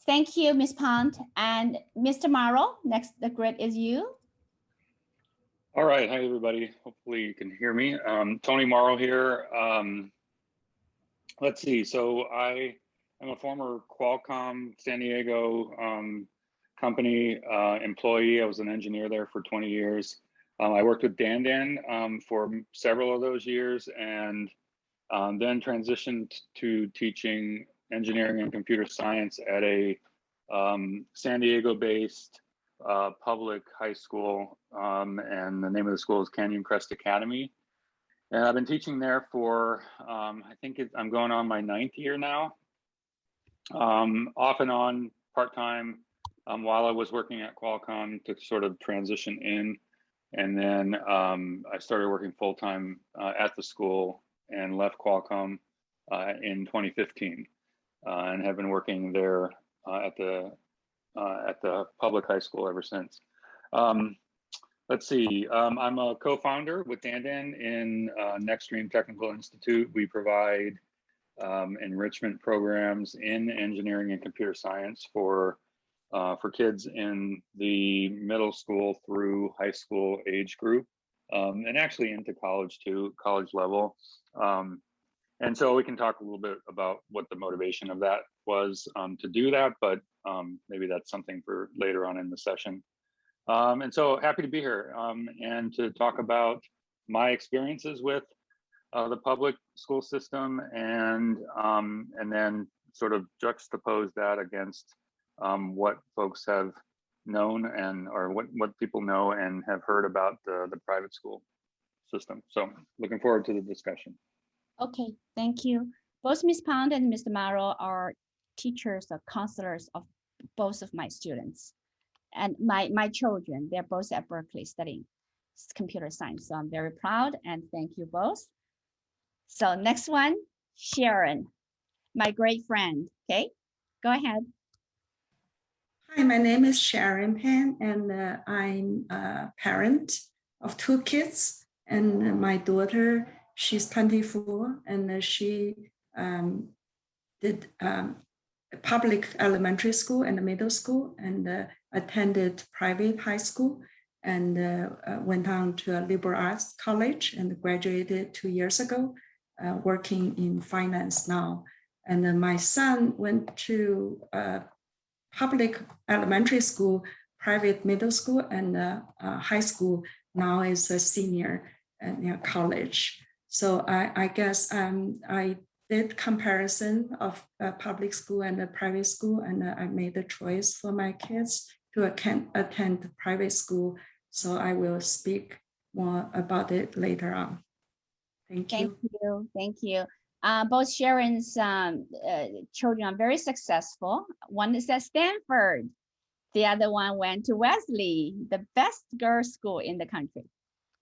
Thank you, Ms. Pont. And Mr. Mauro, next the grid is you. All right, hi everybody. Hopefully you can hear me. Tony Mauro here. Let's see, so I am a former Qualcomm San Diego company employee. I was an engineer there for 20 years. I worked with Dan for several of those years and then transitioned to teaching engineering and computer science at a San Diego-based public high school, and the name of the school is Crest Academy. And I've been teaching there for, I think I'm going on my 9th year now, off and on part-time while I was working at Qualcomm to sort of transition in. And then I started working full-time at the school and left Qualcomm in 2015 and have been working there at the public high school ever since. Let's see, I'm a co-founder with Dan in NexStream Technical Institute. We provide enrichment programs in engineering and computer science for kids in the middle school through high school age group, and actually into college too, college level. And so we can talk a little bit about what the motivation of that was to do that, but maybe that's something for later on in the session. And so happy to be here and to talk about my experiences with the public school system and then sort of juxtapose that against what folks have known or what people know and have heard about the private school system. So looking forward to the discussion. Okay, thank you. Both Ms. Pond and Mr. Mauro are teachers or counselors of both of my students. And my children, they're both at Berkeley studying computer science. So I'm very proud and thank you both. So next one, Sharon, my great friend. Okay, go ahead. Hi, my name is Sharon Pan, and I'm a parent of 2 kids. And my daughter, she's 24, and she did public elementary school and middle school, and attended private high school, and went on to a liberal arts college and graduated 2 years ago, working in finance now. And then my son went to public elementary school, private middle school, and high school. Now is a senior in college. So I guess I did comparison of public school and the private school, and I made the choice for my kids to attend private school. So I will speak more about it later on. Thank you. Thank you. Both Sharon's children are very successful. One is at Stanford. The other one went to Wesley, the best girls' school in the country.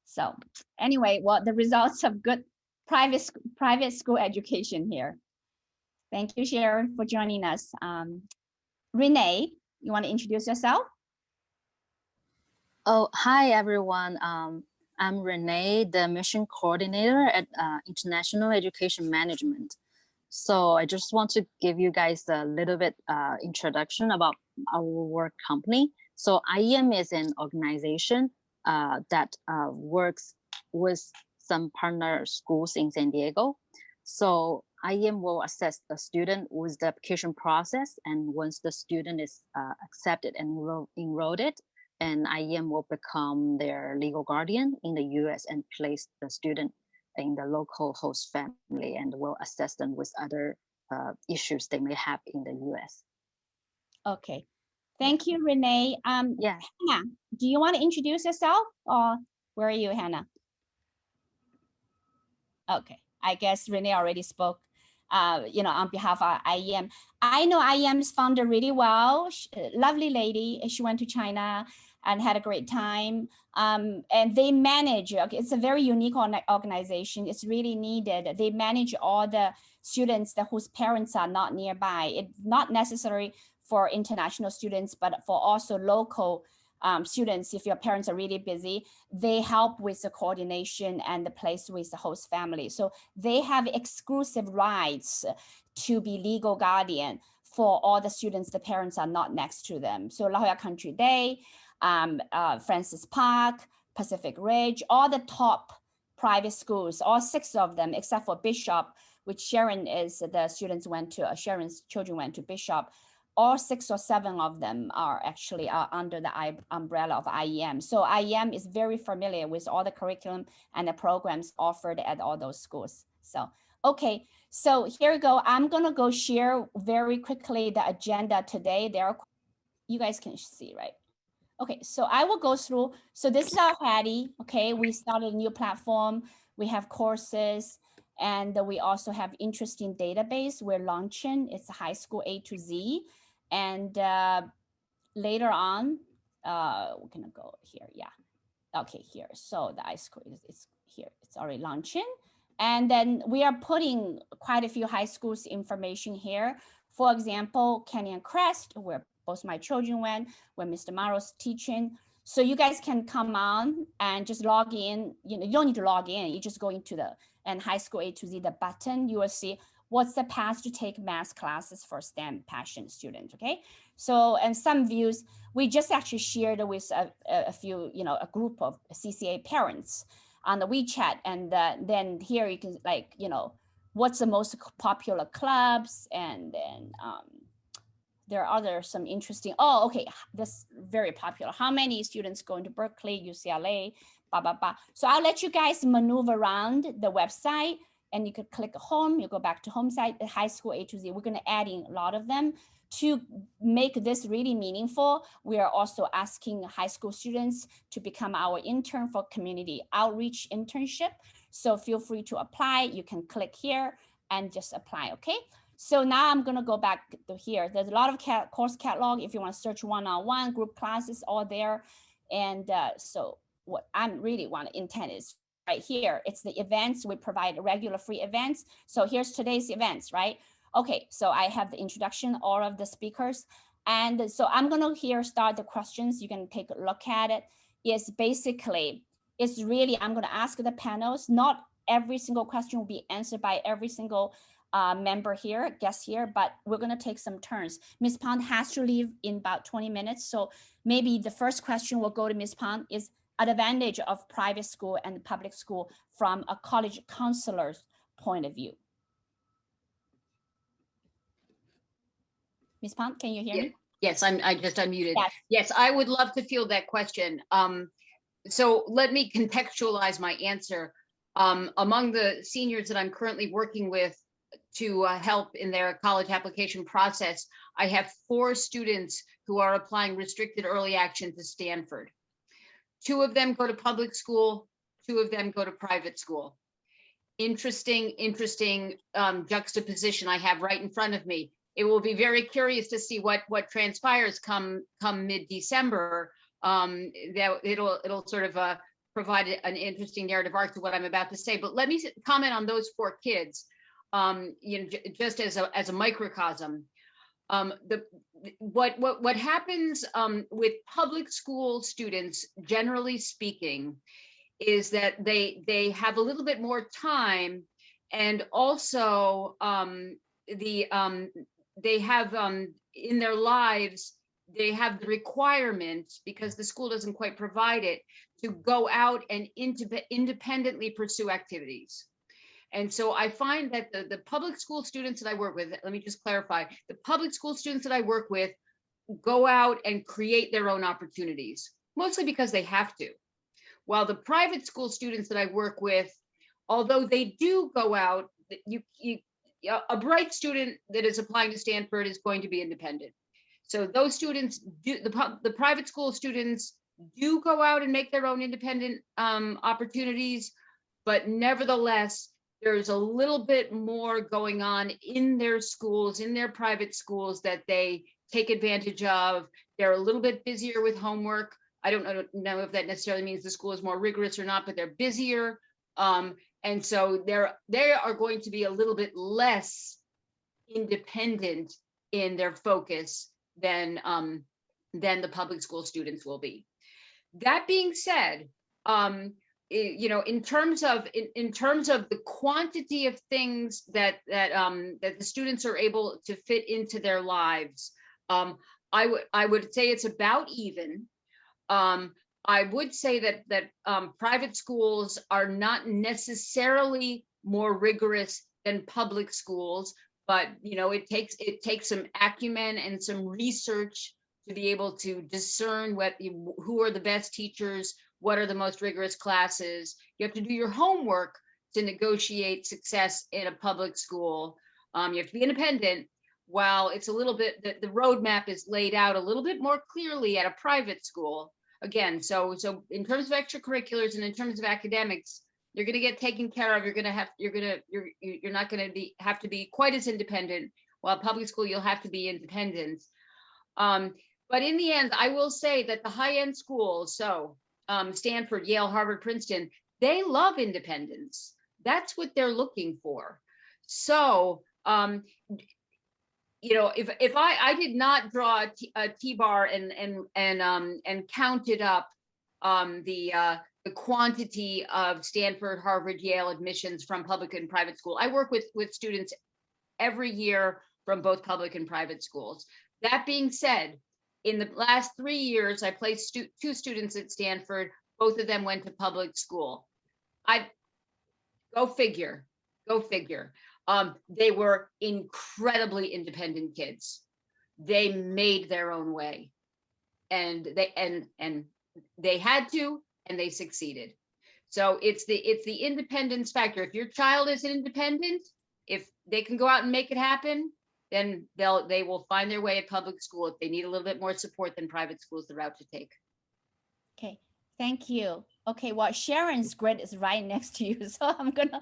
So anyway, well, the results of good private school education here. Thank you, Sharon, for joining us. Renee, you want to introduce yourself? Oh, hi, everyone. I'm Renee, the mission coordinator at International Education Management. So I just want to give you guys a little bit introduction about our work company. So IEM is an organization that works with some partner schools in San Diego. So IEM will assess the student with the application process, and once the student is accepted and enrolled, and IEM will become their legal guardian in the US and place the student in the local host family, and will assess them with other issues they may have in the US. Okay, thank you, Renee. Yeah. Hannah, do you want to introduce yourself, or where are you, Hannah? Okay, I guess Renee already spoke, on behalf of IEM. I know IEM's founder really well. Lovely lady. She went to China and had a great time. And they manage, it's a very unique organization. It's really needed. They manage all the students whose parents are not nearby. It's not necessary for international students, but for also local students. If your parents are really busy, they help with the coordination and the place with the host family. So they have exclusive rights to be legal guardian for all the students, the parents are not next to them. So La Jolla Country Day, Francis Park, Pacific Ridge, all the top private schools, all 6 of them, except for Bishop, which Sharon is, the students went to, Sharon's children went to Bishop. All 6 or 7 of them are actually under the umbrella of IEM. So IEM is very familiar with all the curriculum and the programs offered at all those schools. So, okay, so here we go. I'm gonna go share very quickly the agenda today. There, you guys can see, right? Okay, so I will go through. So this is our Haddee. Okay, we started a new platform. We have courses, and we also have interesting database we're launching. It's high school A to Z. And later on, we're gonna go here, yeah. Okay, here, so the high school is here, it's already launching. And then we are putting quite a few high schools information here. For example, Canyon Crest, where both my children went, where Mr. Mauro's teaching. So you guys can come on and just log in. You know, you don't need to log in. You just go into the and high school A to Z, the button, you will see what's the path to take math classes for STEM passion students, okay? So, and some views, we just actually shared with a few, you know, a group of CCA parents on the WeChat. And then here you can like, you know, what's the most popular clubs, and then there are other some interesting, oh, okay, this very popular. How many students going to Berkeley, UCLA, blah, blah, blah. So I'll let you guys maneuver around the website, and you could click home, you go back to home site, high school A to Z. We're gonna add in a lot of them to make this really meaningful. We are also asking high school students to become our intern for community outreach internship. So feel free to apply. You can click here and just apply, okay? So now I'm gonna go back to here. There's a lot of course catalog. If you wanna search one-on-one, group classes, all there. And so what I'm really want to intend is right here. It's the events. We provide regular free events. So here's today's events, right? Okay, so I have the introduction, all of the speakers. And so I'm gonna here start the questions. You can take a look at it. It's basically, it's really, I'm gonna ask the panels. Not every single question will be answered by every single member here, guest here, but we're gonna take some turns. Ms. Pont has to leave in about 20 minutes. So maybe the first question will go to Ms. Pont is advantage of private school and public school from a college counselor's point of view. Ms. Pont, can you hear me? Yes, I just unmuted. Yes. Yes, I would love to field that question. So let me contextualize my answer. Among the seniors that I'm currently working with to help in their college application process, I have 4 students who are applying restricted early action to Stanford. 2 of them go to public school, 2 of them go to private school. Interesting juxtaposition I have right in front of me. It will be very curious to see what transpires come mid-December. That it'll sort of provide an interesting narrative arc to what I'm about to say. But let me comment on those 4 kids, you know, just as a microcosm. What happens with public school students, generally speaking, is that they have a little bit more time, and also they have in their lives, they have the requirement, because the school doesn't quite provide it, to go out and independently pursue activities. And so I find that the public school students that I work with, let me just clarify, the public school students that I work with go out and create their own opportunities, mostly because they have to. While the private school students that I work with, although they do go out, a bright student that is applying to Stanford is going to be independent. So those students, the private school students do go out and make their own independent opportunities, but nevertheless, there's a little bit more going on in their schools, in their private schools, that they take advantage of. They're a little bit busier with homework. I don't know if that necessarily means the school is more rigorous or not, but they're busier. And so they are going to be a little bit less independent in their focus than the public school students will be. That being said, you know, in terms of the quantity of things that the students are able to fit into their lives, I would say it's about even. I would say that private schools are not necessarily more rigorous than public schools, but you know, it takes some acumen and some research to be able to discern who are the best teachers, what are the most rigorous classes. You have to do your homework to negotiate success in a public school. You have to be independent, while it's a little bit, the roadmap is laid out a little bit more clearly at a private school. Again, so in terms of extracurriculars and in terms of academics, you're going to get taken care of. You're not going to have to be quite as independent. While public school, you'll have to be independent. But in the end, I will say that the high-end schools, so Stanford, Yale, Harvard, Princeton, they love independence. That's what they're looking for. So, you know, if I did not draw a T-bar and counted up the quantity of Stanford, Harvard, Yale admissions from public and private school. I work with students every year from both public and private schools. That being said, in the last 3 years, I placed 2 students at Stanford. Both of them went to public school. Go figure. They were incredibly independent kids. They made their own way, and they had to, and they succeeded. So it's the independence factor. If your child is independent, if they can go out and make it happen, then they will find their way at public school. If they need a little bit more support, then private school is the route to take. Okay, thank you. Okay, well, Sharon's grade is right next to you, so I'm gonna.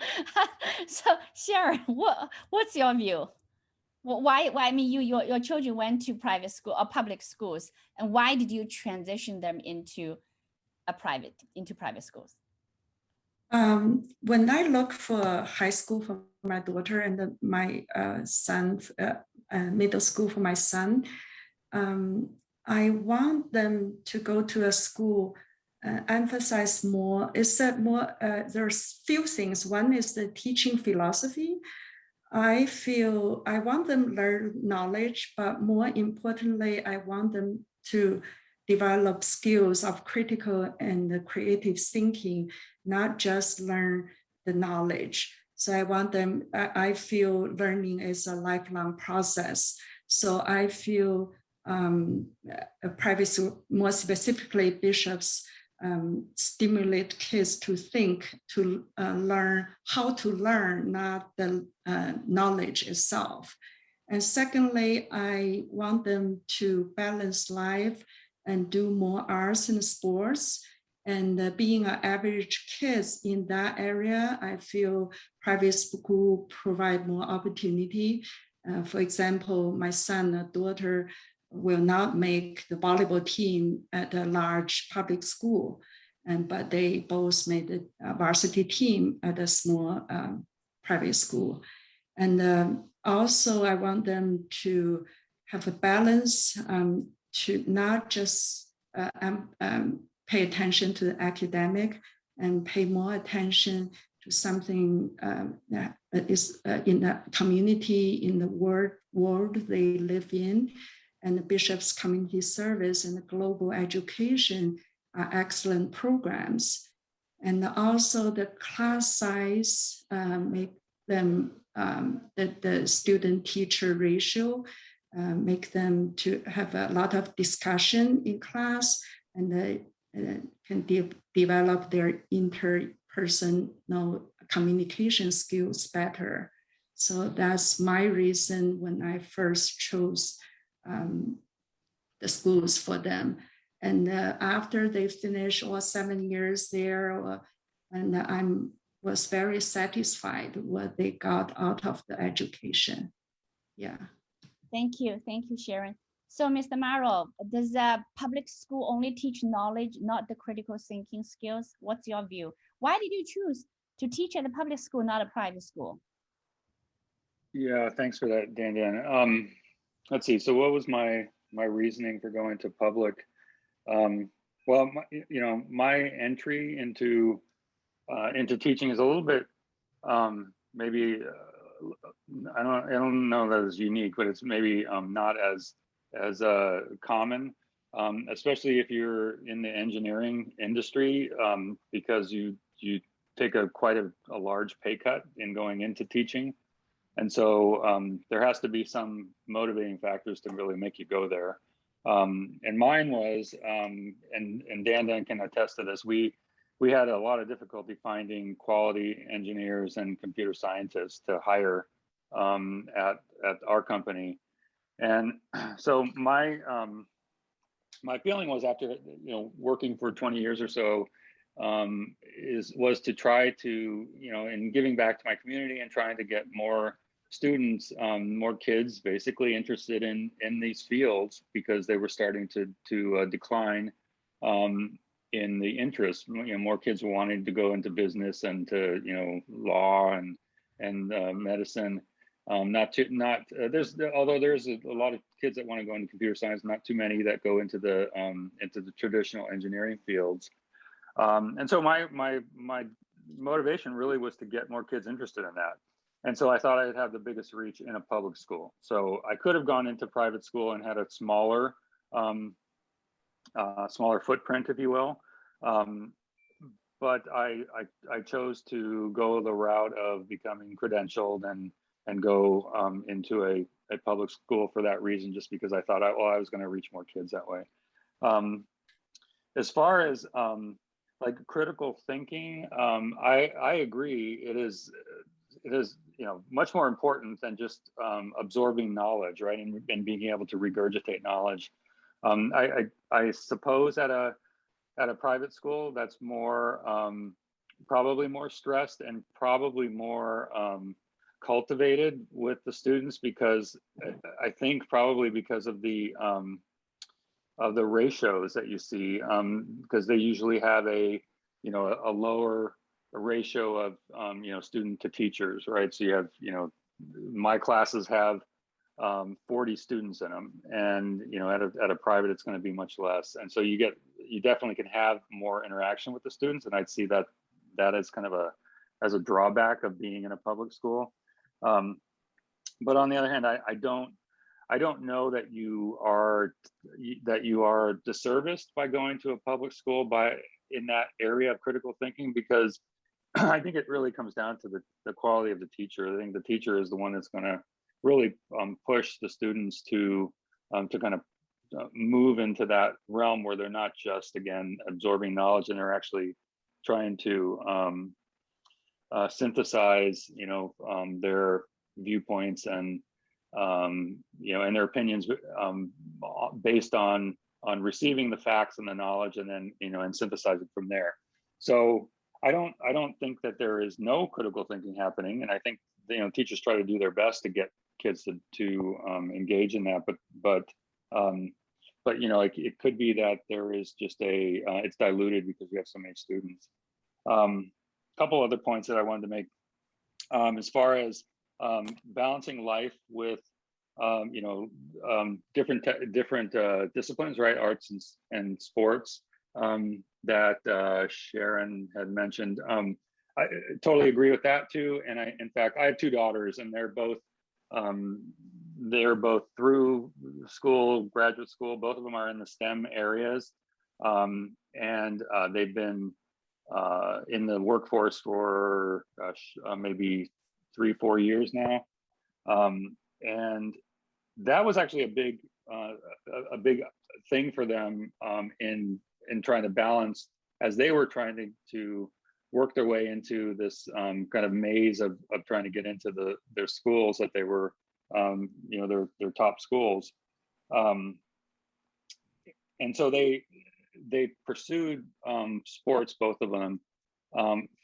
So Sharon, what's your view? Why? I mean, your children went to private school or public schools, and why did you transition them into private schools? When I look for high school for my daughter and my son, middle school for my son, I want them to go to a school, emphasize more. There's few things. One is the teaching philosophy. I feel I want them to learn knowledge, but more importantly, I want them to develop skills of critical and creative thinking, not just learn the knowledge. So I want them, I feel learning is a lifelong process. So I feel private school, more specifically bishops, stimulate kids to think, to learn how to learn, not the knowledge itself. And secondly, I want them to balance life and do more arts and sports. And being an average kids in that area, I feel private school provide more opportunity. For example, my son and daughter will not make the volleyball team at a large public school, but they both made the varsity team at a small private school. And also I want them to have a balance, to not just pay attention to the academic and pay more attention to something that is in the community, in the world they live in. And the Bishop's Community Service and the Global Education are excellent programs. And also the class size make them, the student-teacher ratio, make them to have a lot of discussion in class, and they can develop their interpersonal communication skills better. So that's my reason when I first chose the schools for them. And after they finish all 7 years there, and I was very satisfied what they got out of the education. Yeah. Thank you, Sharon. So, Mr. Mauro, does public school only teach knowledge, not the critical thinking skills? What's your view? Why did you choose to teach at a public school, not a private school? Yeah, thanks for that, Dan. Let's see. So, what was my reasoning for going to public? Well, my entry into into teaching is a little bit maybe I don't know that it's unique, but it's maybe not as common, especially if you're in the engineering industry, because you take quite a large pay cut in going into teaching. And so there has to be some motivating factors to really make you go there. And mine was, and Dan can attest to this, we had a lot of difficulty finding quality engineers and computer scientists to hire at our company. And so my feeling was, after working for 20 years or so, was to try to, in giving back to my community and trying to get more students, more kids basically interested in these fields, because they were starting to decline in the interest. More kids were wanting to go into business and to law and medicine. Although there's a lot of kids that want to go into computer science, not too many that go into the traditional engineering fields. And so my motivation really was to get more kids interested in that. And so I thought I'd have the biggest reach in a public school. So I could have gone into private school and had a smaller footprint, if you will. But I chose to go the route of becoming credentialed and go into a public school for that reason, just because I thought I was going to reach more kids that way. As far as like critical thinking, I agree. It is much more important than just absorbing knowledge, right, and being able to regurgitate knowledge. I suppose at a private school, that's more probably more stressed and probably more cultivated with the students, because I think probably because of the ratios that you see, because they usually have a lower ratio of student to teachers, right? So you have my classes have 40 students in them, and at a private it's going to be much less, and so you definitely can have more interaction with the students, and I'd see that as kind of as a drawback of being in a public school. But on the other hand, I don't know that you are disserviced by going to a public school in that area of critical thinking, because I think it really comes down to the quality of the teacher. I think the teacher is the one that's going to really push the students to kind of move into that realm where they're not just, again, absorbing knowledge, and they're actually trying to synthesize their viewpoints and and their opinions based on receiving the facts and the knowledge, and then and synthesize it from there. So I don't think that there is no critical thinking happening, and I think teachers try to do their best to get kids to engage in that, but it could be that there is just it's diluted because we have so many students. Couple other points that I wanted to make, as far as balancing life with different disciplines, right? Arts and sports, that Sharon had mentioned. I totally agree with that too. And in fact, I have two daughters, and they're both through school, graduate school. Both of them are in the STEM areas, and they've been in the workforce for maybe 3-4 years now, and that was actually a big thing for them in trying to balance, as they were trying to work their way into this kind of maze of trying to get into their schools that they were their top schools, and so they pursued sports, both of them,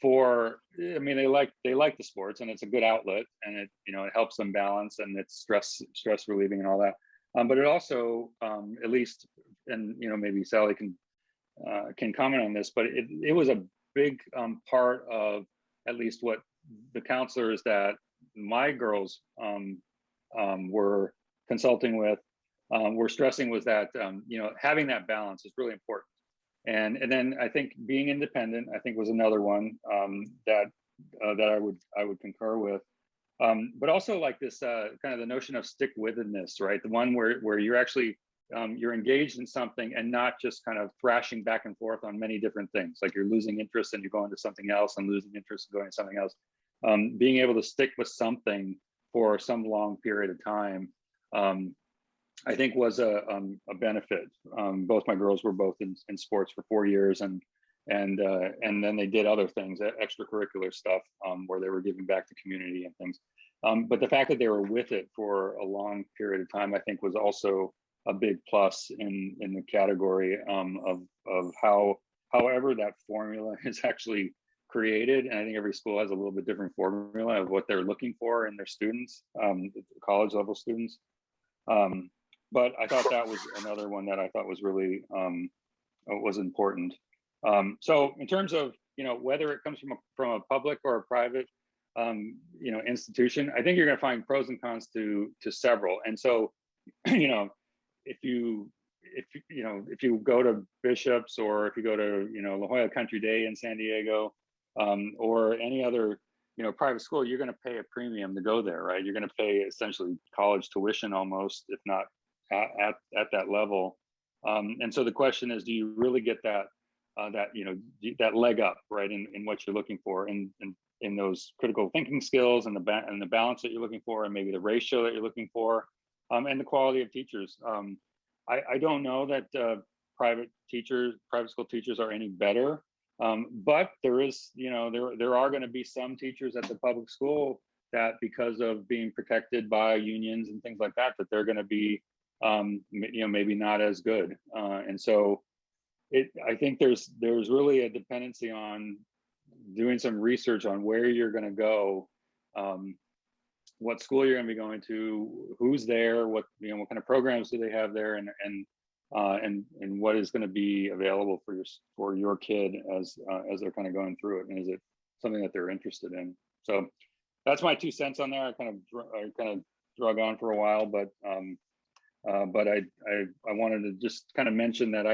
they like the sports, and it's a good outlet, and it helps them balance, and it's stress relieving and all that, but it also at least, and maybe Sally can comment on this, but it was a big part of at least what the counselors that my girls were consulting with were stressing, was that having that balance is really important. And then I think being independent, I think was another one that I would concur with. But also like this kind of the notion of stick-withedness, right? The one where you're actually you're engaged in something and not just kind of thrashing back and forth on many different things. Like you're losing interest and you're going to something else, and losing interest and going to something else. Being able to stick with something for some long period of time, I think was a benefit. Both my girls were both in sports for 4 years, and then they did other things, extracurricular stuff, where they were giving back to community and things. But the fact that they were with it for a long period of time, I think, was also a big plus in the category of however that formula is actually created. And I think every school has a little bit different formula of what they're looking for in their students, college level students. But I thought that was another one that I thought was really was important. So in terms of, you know, whether it comes from a public or a private, you know, institution, I think you're going to find pros and cons to several. And so, you know, if you go to Bishop's, or if you go to, you know, La Jolla Country Day in San Diego, or any other, you know, private school, you're going to pay a premium to go there, right? You're going to pay essentially college tuition almost, if not at that level. And so the question is, do you really get that you know, that leg up, right, in what you're looking for, in those critical thinking skills, and the balance that you're looking for, and maybe the ratio that you're looking for, and the quality of teachers. I don't know that private school teachers are any better, but there is, you know, there are going to be some teachers at the public school that, because of being protected by unions and things like that, that they're going to be, you know, maybe not as good, and so I think there's really a dependency on doing some research on where you're going to go, what school you're going to be going to, who's there, what kind of programs do they have there, and what is going to be available for your kid as they're kind of going through it, and is it something that they're interested in? So that's my 2 cents on there. I kind of drug on for a while, but I wanted to just kind of mention that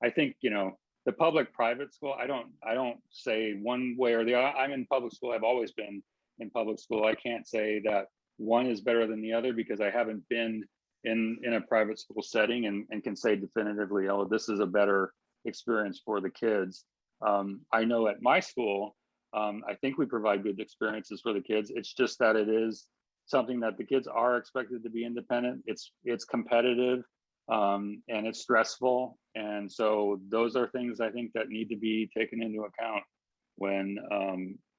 I think, you know, the public-private school, I don't say one way or the other. I'm in public school. I've always been in public school. I can't say that one is better than the other, because I haven't been in a private school setting and can say definitively, oh, this is a better experience for the kids. I know at my school, I think we provide good experiences for the kids. It's just that it is something that the kids are expected to be independent. It's competitive. And it's stressful. And so those are things I think that need to be taken into account when,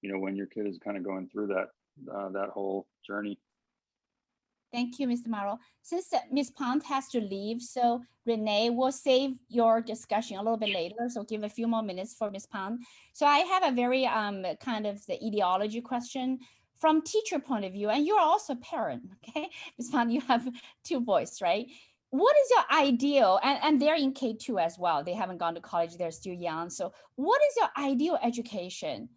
you know, when your kid is kind of going through that whole journey. Thank you, Mr. Mauro. Since Ms. Pont has to leave, so Renee will save your discussion a little bit later. So give a few more minutes for Ms. Pont. So I have a very kind of the ideology question from teacher point of view, and you're also a parent, okay? Ms. Pont, you have 2 boys, right? What is your ideal, and they're in K-2 as well. They haven't gone to college, they're still young. So what is your ideal education?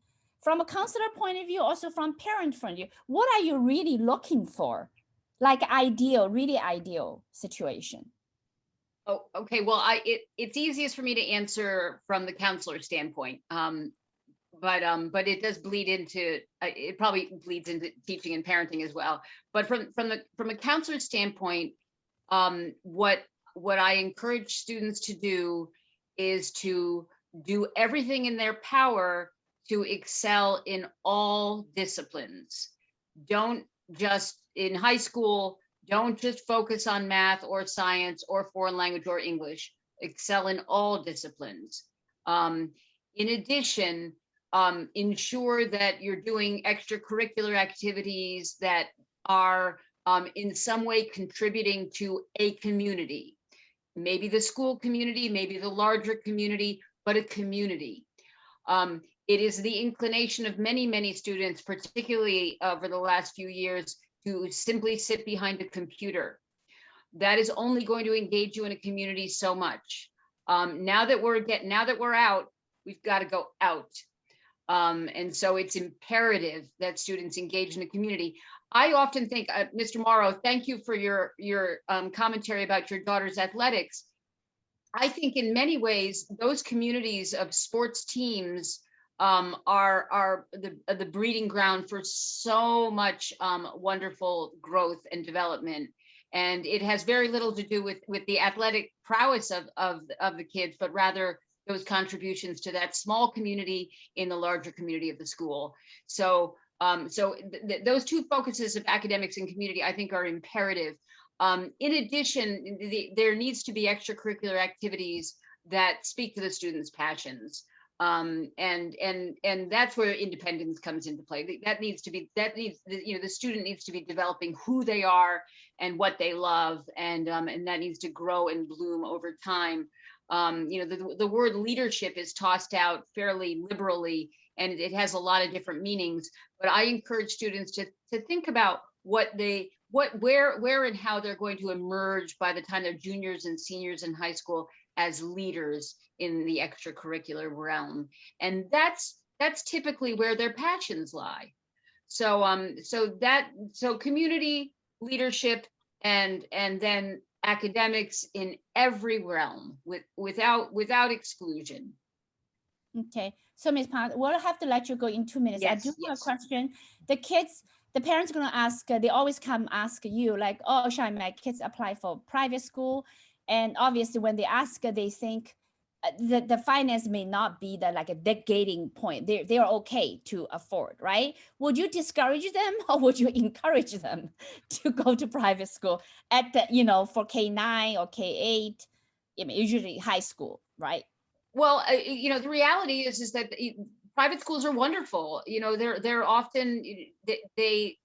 From a counselor point of view, also from parent point of view, what are you really looking for? Like ideal, really ideal situation. Oh, okay. Well, it's easiest for me to answer from the counselor standpoint. But it does bleed into, it probably bleeds into teaching and parenting as well. But from a counselor standpoint, what I encourage students to do is to do everything in their power to excel in all disciplines. Don't just, in high school, don't just focus on math or science or foreign language or English. Excel in all disciplines. In addition, ensure that you're doing extracurricular activities that are in some way contributing to a community, maybe the school community, maybe the larger community, but a community. It is the inclination of many, many students, particularly over the last few years, to simply sit behind a computer. That is only going to engage you in a community so much. Now that we're out, we've got to go out. And so it's imperative that students engage in the community. I often think, Mr. Mauro, thank you for your commentary about your daughter's athletics. I think in many ways, those communities of sports teams are the breeding ground for so much wonderful growth and development. And it has very little to do with the athletic prowess of the kids, but rather those contributions to that small community in the larger community of the school. So those two focuses of academics and community, I think, are imperative. In addition, there needs to be extracurricular activities that speak to the students' passions. And that's where independence comes into play. The student needs to be developing who they are and what they love, and that needs to grow and bloom over time. The word leadership is tossed out fairly liberally, and it has a lot of different meanings. But I encourage students to think about where and how they're going to emerge by the time they're juniors and seniors in high school as leaders in the extracurricular realm. And that's typically where their passions lie. So community, leadership, and then academics in every realm without exclusion. Okay, so Ms. Pont, we'll have to let you go in 2 minutes. I do have a question. The parents are going to ask, they always come ask you like, oh, Shine, my kids apply for private school. And obviously when they ask, they think the finance may not be the gating point. They're okay to afford, right? Would you discourage them or would you encourage them to go to private school at the, for K9 or K8, usually high school, right? Well, the reality is that private schools are wonderful. They're often they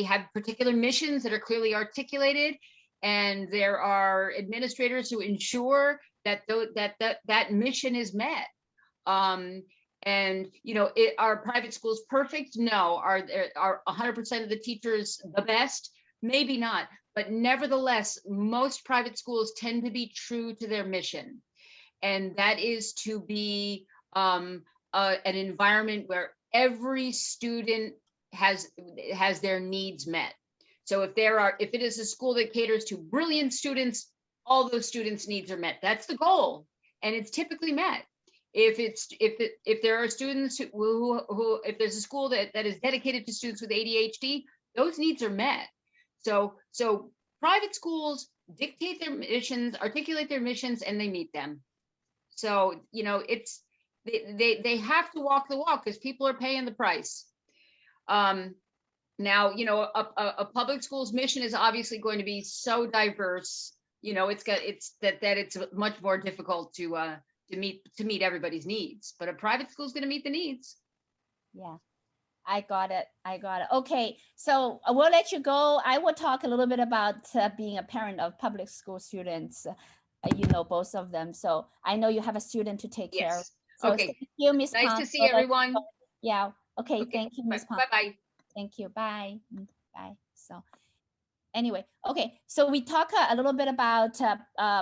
have particular missions that are clearly articulated, and there are administrators who ensure that mission is met. Are private schools perfect? No. Are 100% of the teachers the best? Maybe not. But nevertheless, most private schools tend to be true to their mission. And that is to be an environment where every student has their needs met. So if it is a school that caters to brilliant students, all those students' needs are met. That's the goal, and it's typically met. If there are students who if there's a school that is dedicated to students with ADHD, those needs are met. So private schools dictate their missions, articulate their missions, and they meet them. So, they have to walk the walk because people are paying the price. Now, a public school's mission is obviously going to be so diverse. It's much more difficult to meet everybody's needs. But a private school is going to meet the needs. Yeah, I got it. Okay, so we'll let you go. I will talk a little bit about being a parent of public school students. Both of them. So I know you have a student to take care of. So okay. Thank you, Ms. Nice Pont. to see everyone. Yeah. Okay. Thank you, Ms. Pont. Bye-bye. Thank you. Bye. Bye. So anyway, okay. So we talk a little bit about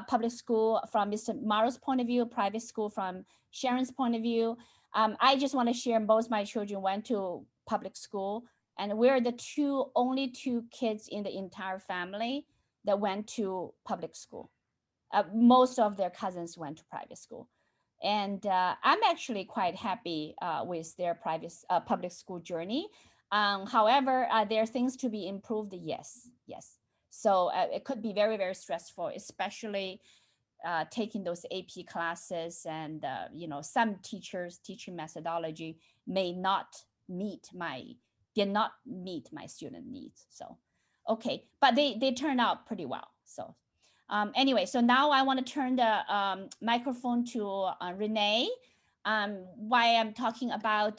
public school from Mr. Mauro's point of view, private school from Sharon's point of view. I just want to share both my children went to public school, and we're the only two kids in the entire family that went to public school. Most of their cousins went to private school. And I'm actually quite happy with their public school journey. However, there are things to be improved, yes. So it could be very, very stressful, especially taking those AP classes, and some teachers' teaching methodology did not meet my student needs. So, okay, but they turned out pretty well. So. Anyway, so now I want to turn the microphone to Renee. Why I'm talking about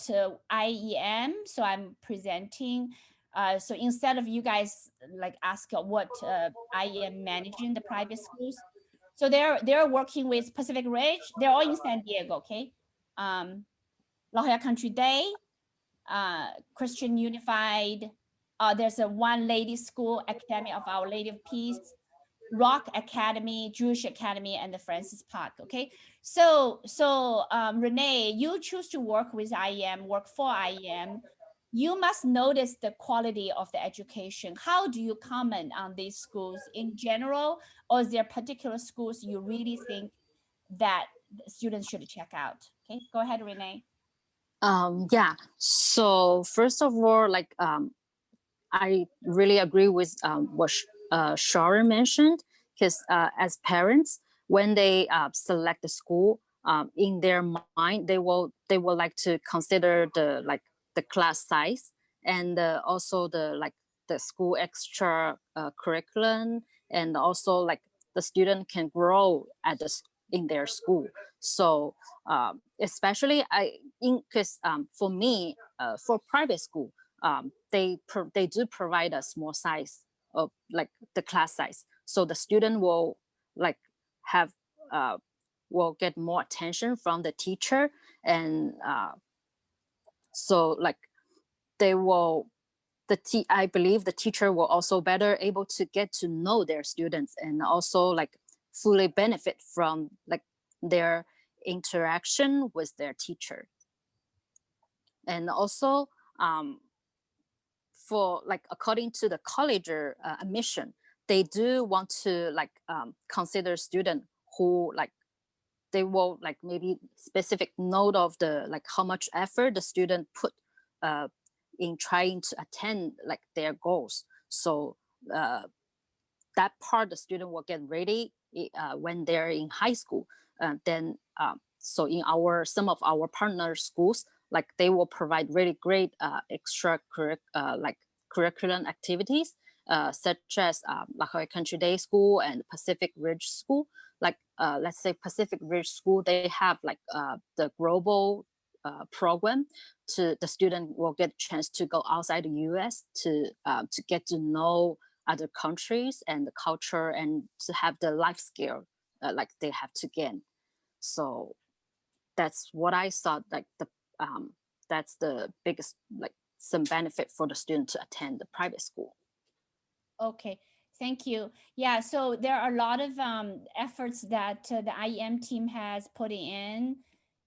IEM, so I'm presenting. So instead of you guys ask what IEM managing the private schools, so they're working with Pacific Ridge. They're all in San Diego, okay? La Jolla Country Day, Christian Unified. There's a One Lady School, Academy of Our Lady of Peace, Rock Academy, Jewish Academy, and the Francis Park. Okay, so Renee, you choose to work with IEM, work for IEM. you must notice the quality of the education. How do you comment on these schools in general, or is there particular schools you really think that students should check out? Okay, go ahead, Renee. Yeah, so first of all, like I really agree with what Sharon mentioned, because as parents, when they select the school, in their mind, they will like to consider the class size, and also the school extra curriculum, and also like the student can grow in their school. So especially because for me, for private school, they do provide a small size of like the class size, so the student will like have will get more attention from the teacher, and so like they will I believe the teacher will also better able to get to know their students, and also like fully benefit from like their interaction with their teacher. And also for like according to the college admission, they do want to like consider student who like they will like maybe specific note of the like how much effort the student put in trying to attend like their goals. So that part the student will get ready when they're in high school. Then so in some of our partner schools, like they will provide really great extra like curriculum activities, such as La Jolla Country Day School and Pacific Ridge School. Like let's say Pacific Ridge School, they have like the global program. To the student will get a chance to go outside the U.S. to get to know other countries and the culture, and to have the life skill like they have to gain. So that's what I thought, like that's the biggest like some benefit for the student to attend the private school. Okay, thank you. Yeah, so there are a lot of efforts that the IEM team has put in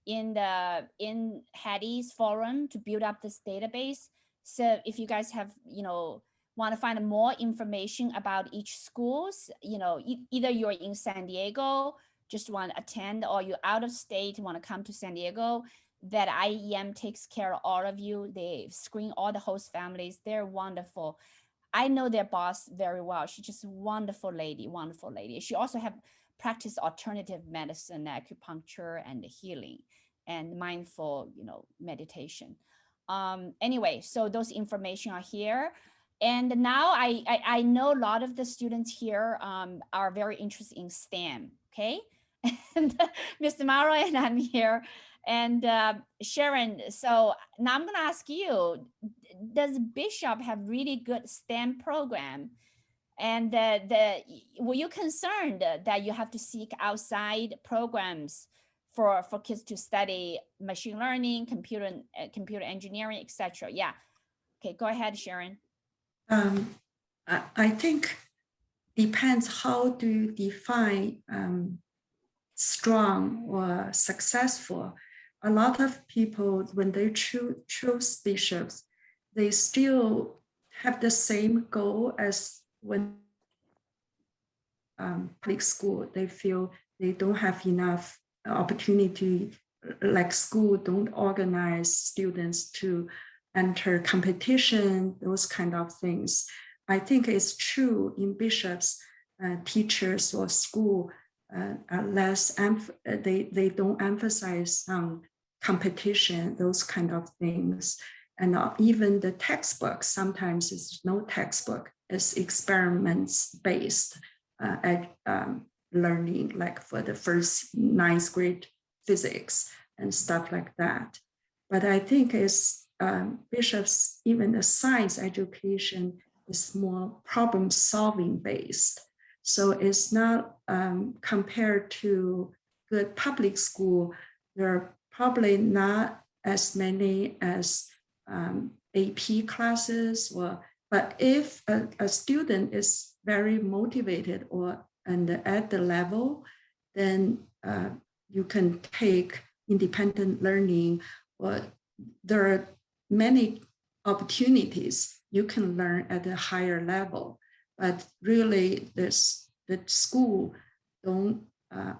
Haddee's forum to build up this database. So if you guys have, want to find more information about each schools, either you're in San Diego, just want to attend, or you're out of state, want to come to San Diego, that IEM takes care of all of you. They screen all the host families. They're wonderful. I know their boss very well. She's just a wonderful lady. She also have practiced alternative medicine, acupuncture, and healing, and mindful, meditation. Anyway, so those information are here. And now I know a lot of the students here are very interested in STEM, okay? And Mr. Mauro and I'm here. And Sharon, so now I'm gonna ask you, does Bishop have really good STEM program? And were you concerned that you have to seek outside programs for kids to study machine learning, computer engineering, etc.? Yeah. Okay, go ahead, Sharon. I think depends how do you define strong or successful. A lot of people, when they choose bishops, they still have the same goal as when public school. They feel they don't have enough opportunity, like school don't organize students to enter competition, those kind of things. I think it's true in bishops, teachers or school are less, they don't emphasize competition, those kind of things. And even the textbook, sometimes it's no textbook, it's experiments based learning, like for the first 9th grade physics and stuff like that. But I think it's bishops, even the science education is more problem solving based. So it's not compared to good public school, there are probably not as many as AP classes, but if a student is very motivated and at the level, then you can take independent learning. Or there are many opportunities, you can learn at a higher level. But really, the school don't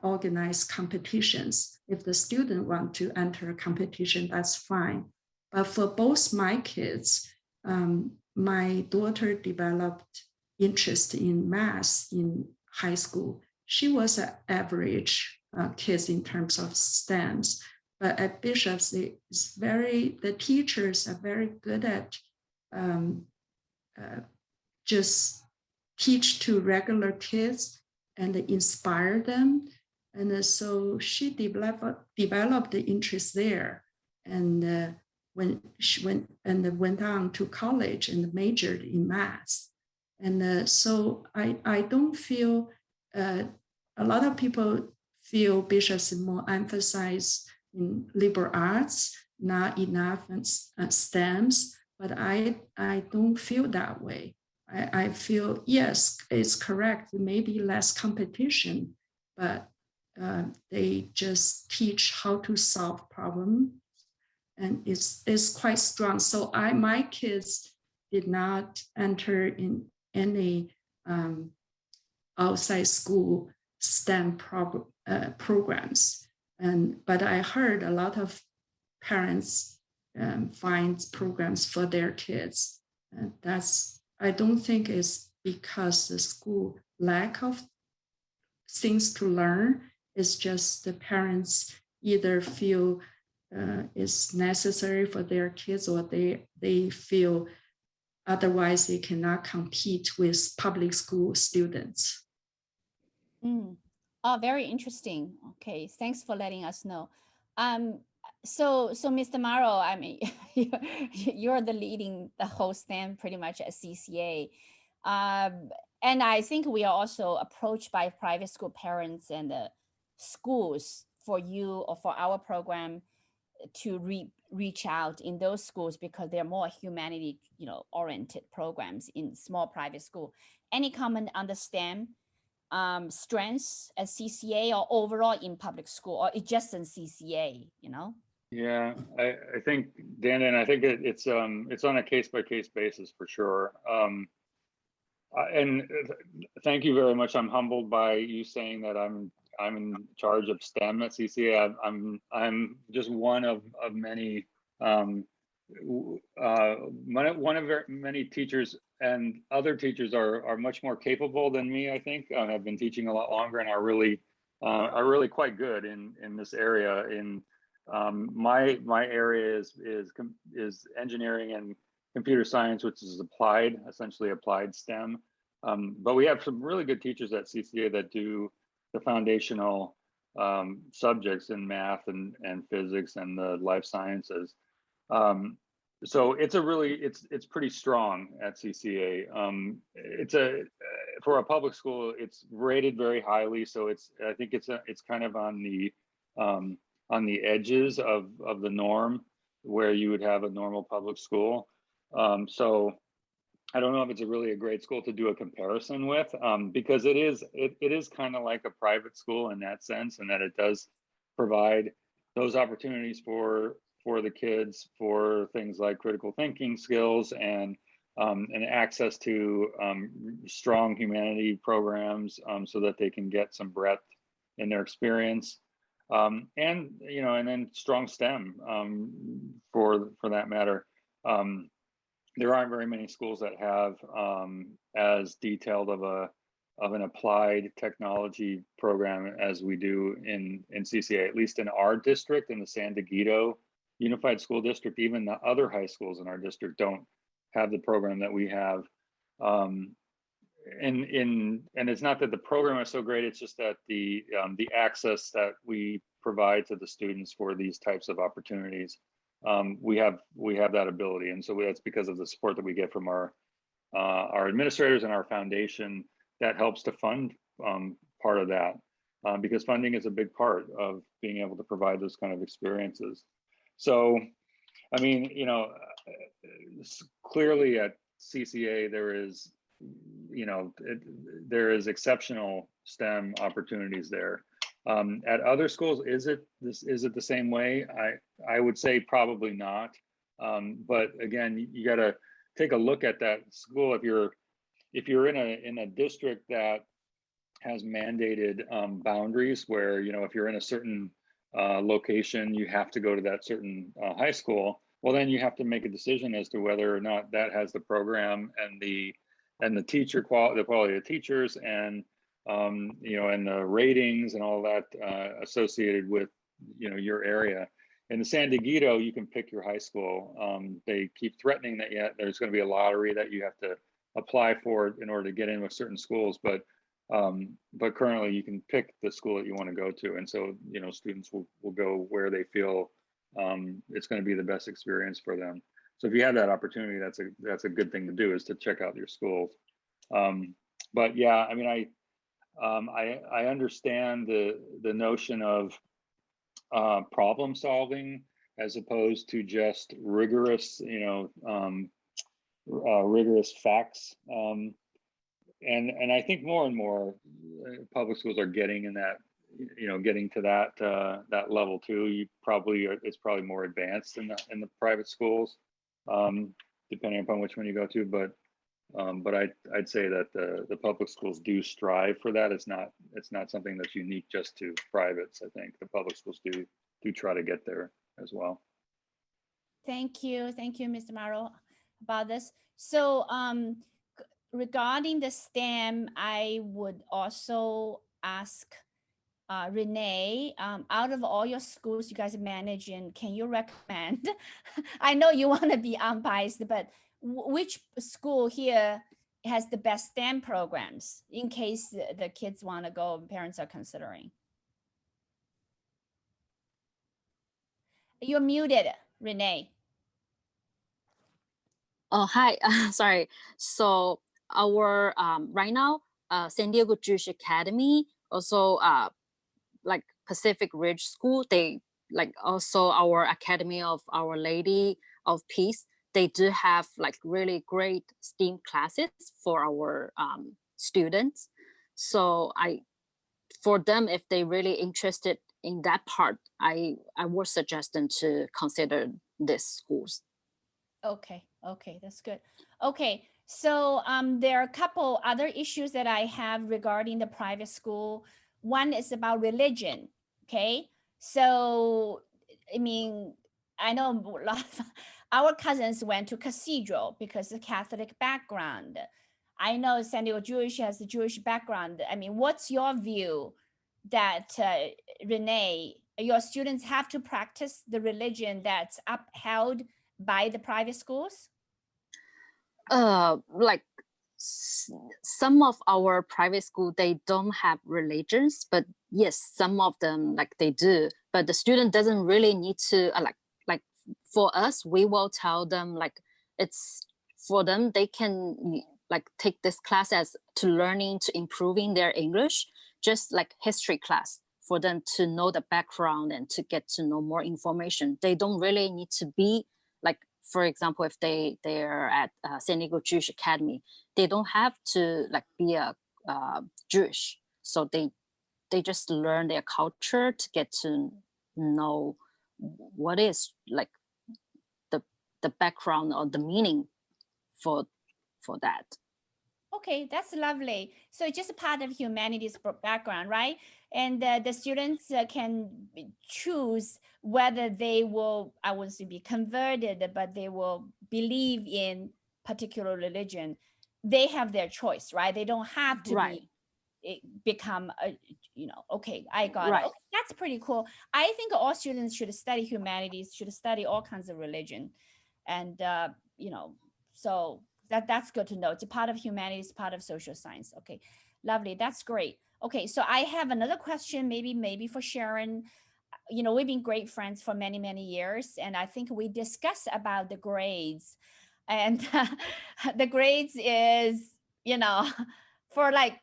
organize competitions. If the student want to enter a competition, that's fine. But for both my kids, my daughter developed interest in math in high school. She was an average kid in terms of STEMs, but at Bishop's, the teachers are very good at just teach to regular kids and inspire them. And so she developed the interest there. And when she went on to college and majored in math. And so I don't feel, a lot of people feel Bishop's more emphasized in liberal arts, not enough in STEMs, but I don't feel that way. I feel, yes, it's correct, maybe less competition, but they just teach how to solve problems, and it's quite strong. So my kids did not enter in any outside school STEM programs, but I heard a lot of parents find programs for their kids, and I don't think it's because the school lack of things to learn. It's just the parents either feel it's necessary for their kids, or they feel otherwise they cannot compete with public school students. Oh, very interesting. Okay, thanks for letting us know. So Mr. Mauro, I mean, you're the leading the whole STEM pretty much at CCA. And I think we are also approached by private school parents and schools for you or for our program to reach out in those schools because they're more humanity, oriented programs in small private school. Any comment on the STEM strengths at CCA or overall in public school, or it's just in CCA, Yeah, I think, Dan, and I think it's on a case-by-case basis for sure. And thank you very much. I'm humbled by you saying that I'm in charge of STEM at CCA. I'm just one of many one of many teachers, and other teachers are much more capable than me. I think have been teaching a lot longer and are really quite good in this area. In my area is engineering and computer science, which is essentially applied STEM. But we have some really good teachers at CCA that do the foundational subjects in math and physics and the life sciences. So it's pretty strong at CCA. For a public school, it's rated very highly. So I think it's kind of on the edges of the norm where you would have a normal public school. So I don't know if it's really a great school to do a comparison with, because it is kind of like a private school in that sense, and that it does provide those opportunities for the kids for things like critical thinking skills and access to strong humanity programs, so that they can get some breadth in their experience, and then strong STEM for that matter. There aren't very many schools that have as detailed of an applied technology program as we do in CCA, at least in our district, in the San Diego Unified School District. Even the other high schools in our district don't have the program that we have. And it's not that the program is so great, it's just that the access that we provide to the students for these types of opportunities, we have that ability. And so that's because of the support that we get from our administrators and our foundation that helps to fund part of that, because funding is a big part of being able to provide those kind of experiences. So, I mean, clearly at CCA, there is exceptional STEM opportunities there. At other schools, is it the same way? I would say probably not. But again, you got to take a look at that school. If you're in a district that has mandated boundaries where, you know, if you're in a certain location, you have to go to that certain high school. Well, then you have to make a decision as to whether or not that has the program and the teacher quality, the quality of teachers, and you know, and the ratings and all that associated with, you know, your area. In the San Diego, you can pick your high school. They keep threatening that there's going to be a lottery that you have to apply for in order to get in with certain schools, but currently you can pick the school that you want to go to, and so, you know, students will go where they feel it's going to be the best experience for them. So if you have that opportunity, that's a good thing to do, is to check out your schools. But yeah, I mean, I understand the notion of problem solving as opposed to just rigorous, you know, rigorous facts. And I think more and more public schools are getting in that, you know, getting to that level too. It's probably more advanced in the private schools, depending upon which one you go to. But I'd say that the public schools do strive for that. It's not something that's unique just to privates. I think the public schools do try to get there as well. Thank you, Mr. Mauro, about this. So regarding the STEM, I would also ask Renee, out of all your schools you guys manage in, can you recommend, I know you want to be unbiased, but which school here has the best STEM programs in case the kids want to go and parents are considering? You're muted, Renee. Oh, hi. Sorry. So our right now, San Diego Jewish Academy, also like Pacific Ridge School, they like also our Academy of Our Lady of Peace, they do have like really great STEAM classes for our students. So for them, if they really interested in that part, I would suggest them to consider these schools. Okay, that's good. Okay, so there are a couple other issues that I have regarding the private school. One is about religion, okay? So, I mean, I know a lot of our cousins went to Cathedral because of Catholic background. I know San Diego Jewish has a Jewish background. I mean, what's your view that, Renee, your students have to practice the religion that's upheld by the private schools? Like some of our private school, they don't have religions, but yes, some of them like they do, but the student doesn't really need to like for us, we will tell them like it's for them, they can like take this class as to learning, to improving their English, just like history class, for them to know the background and to get to know more information. They don't really need to be like, for example, if they're at San Diego Jewish Academy, they don't have to like be a Jewish. So they just learn their culture to get to know what is like the background or the meaning for that. Okay, that's lovely. So it's just a part of humanities background, right? And the students can choose whether they will, I wouldn't say be converted, but they will believe in particular religion. They have their choice, right? They don't have to Right. become a, you know, okay, I got Right. it. Okay, that's pretty cool. I think all students should study humanities, should study all kinds of religion. And, you know, so that's good to know. It's a part of humanities, part of social science. Okay, lovely. That's great. Okay, so I have another question, maybe for Sharon. You know, we've been great friends for many, many years, and I think we discussed about the grades. And the grades is, you know, for like,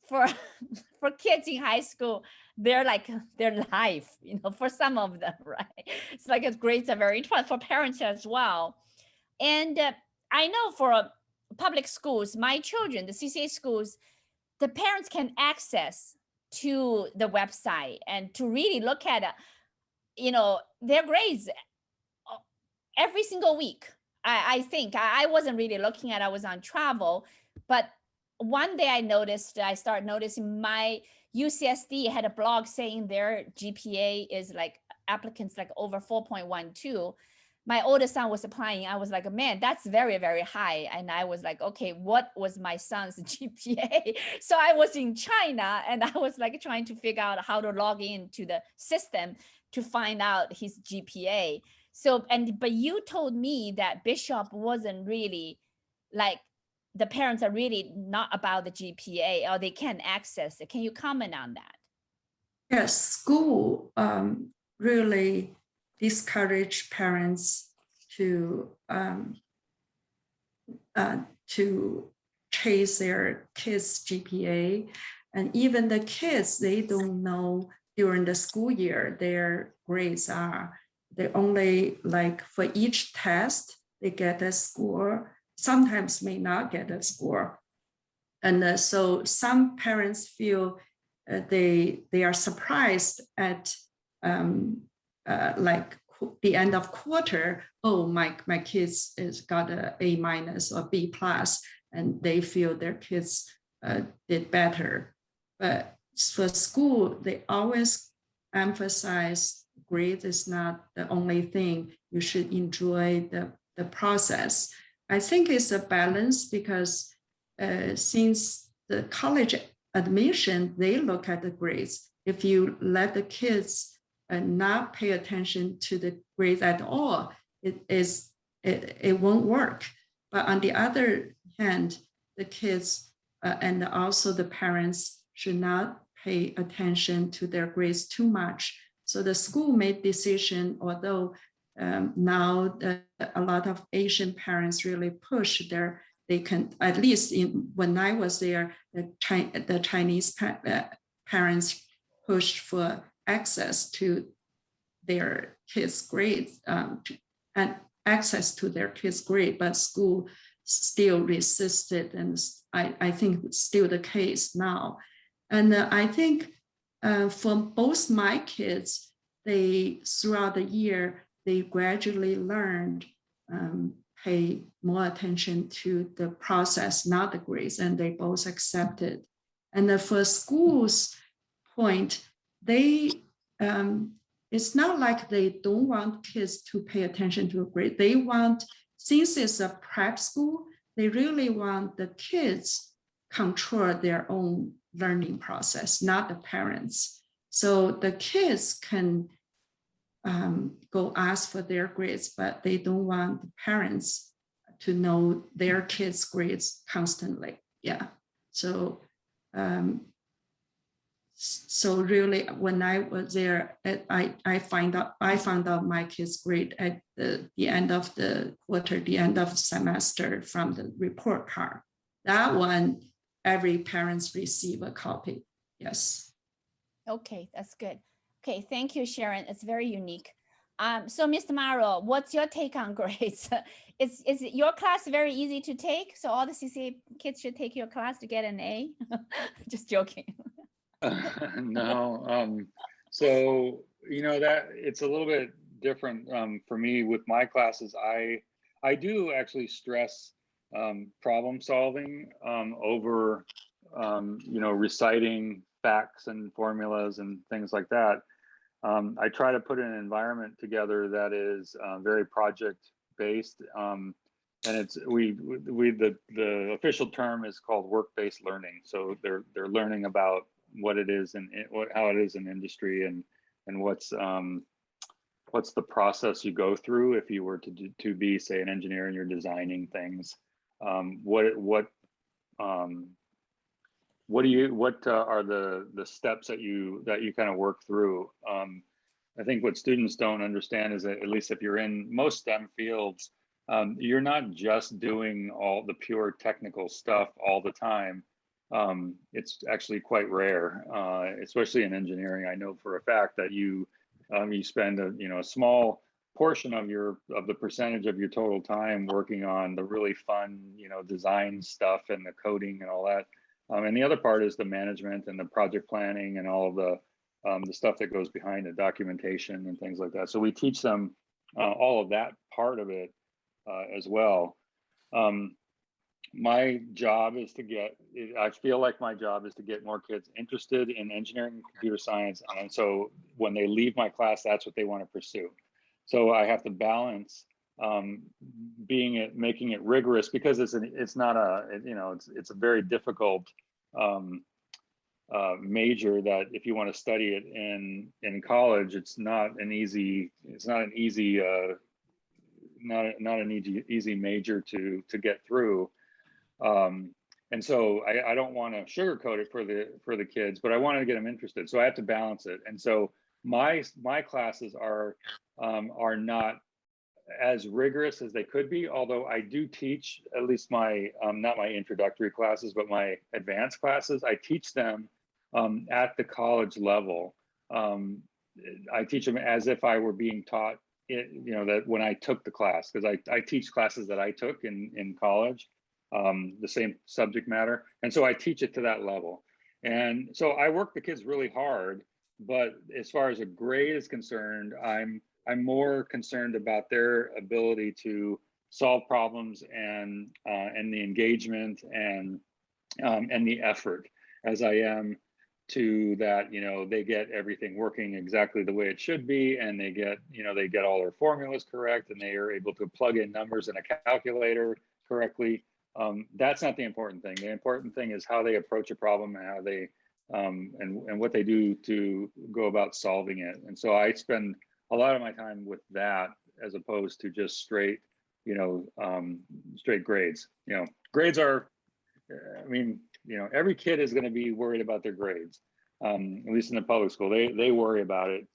for kids in high school, they're like their life, you know, for some of them, right? It's like grades are very important for parents as well. And I know for public schools, my children, the CCA schools, the parents can access to the website and to really look at, you know, their grades every single week. I think I wasn't really looking at, I was on travel, but one day I started noticing my UCSD had a blog saying their GPA is like applicants like over 4.12. My oldest son was applying. I was like, man, that's very, very high. And I was like, okay, what was my son's GPA? So I was in China and I was like trying to figure out how to log into the system to find out his GPA. So, but you told me that Bishop wasn't really like, the parents are really not about the GPA or they can't access it. Can you comment on that? Yes, school really discourage parents to chase their kids' GPA, and even the kids, they don't know during the school year their grades are. They only like for each test they get a score. Sometimes may not get a score, and so some parents feel they are surprised at like the end of quarter. Oh, my kids is got a A- or B+, and they feel their kids did better. But for school, they always emphasize grade is not the only thing. You should enjoy the process. I think it's a balance because since the college admission, they look at the grades. If you let the kids not pay attention to the grades at all, it won't work. But on the other hand, the kids and also the parents should not pay attention to their grades too much. So the school made decision, although now a lot of Asian parents really push they can, at least when I was there, the Chinese parents pushed for access to their kids' grades and access to their kids' grade, but school still resisted, and I think it's still the case now. And I think for both my kids, they throughout the year, they gradually learned pay more attention to the process, not the grades, and they both accepted. And for schools point, they it's not like they don't want kids to pay attention to a grade. They want, since it's a prep school, they really want the kids control their own learning process, not the parents. So the kids can go ask for their grades, but they don't want the parents to know their kids' grades constantly. Yeah. So so really, when I was there, I found out my kids' grade at the end of the quarter, the end of the semester from the report card. That one, every parents receive a copy. Yes. Okay, that's good. Okay, thank you, Sharon. It's very unique. So Mr. Mauro, what's your take on grades? Is your class very easy to take? So all the CCA kids should take your class to get an A? Just joking. No. So, that it's a little bit different for me with my classes. I do actually stress problem solving over, reciting facts and formulas and things like that. I try to put an environment together that is very project based. And it's the official term is called work-based learning. So they're learning about what it is and how it is in industry and what's the process you go through if you were to be, say, an engineer and you're designing things. What are the steps that you kind of work through? I think what students don't understand is that, at least if you're in most STEM fields, you're not just doing all the pure technical stuff all the time. It's actually quite rare, especially in engineering. I know for a fact that you spend a small portion of the percentage of your total time working on the really fun design stuff and the coding and all that, and the other part is the management and the project planning and all of the stuff that goes behind the documentation and things like that. So we teach them all of that part of it as well. My job is to I feel like my job is to get more kids interested in engineering and computer science. And so when they leave my class, that's what they want to pursue. So I have to balance making it rigorous, because it's a very difficult major that if you want to study it in college, it's not an easy major to get through. And so I don't want to sugarcoat it for the kids, but I want to get them interested. So I have to balance it. And so my classes are not as rigorous as they could be, although I do teach at least my not my introductory classes, but my advanced classes. I teach them at the college level. I teach them as if I were being taught that when I took the class, because I teach classes that I took in college, the same subject matter. And so I teach it to that level. And so I work the kids really hard, but as far as a grade is concerned, I'm more concerned about their ability to solve problems and the engagement and the effort, as I am to that, they get everything working exactly the way it should be, and they get all their formulas correct, and they are able to plug in numbers in a calculator correctly. That's not the important thing. The important thing is how they approach a problem and how they and what they do to go about solving it. And so I spend a lot of my time with that, as opposed to just straight grades. Grades are, every kid is going to be worried about their grades. At least in the public school, they worry about it.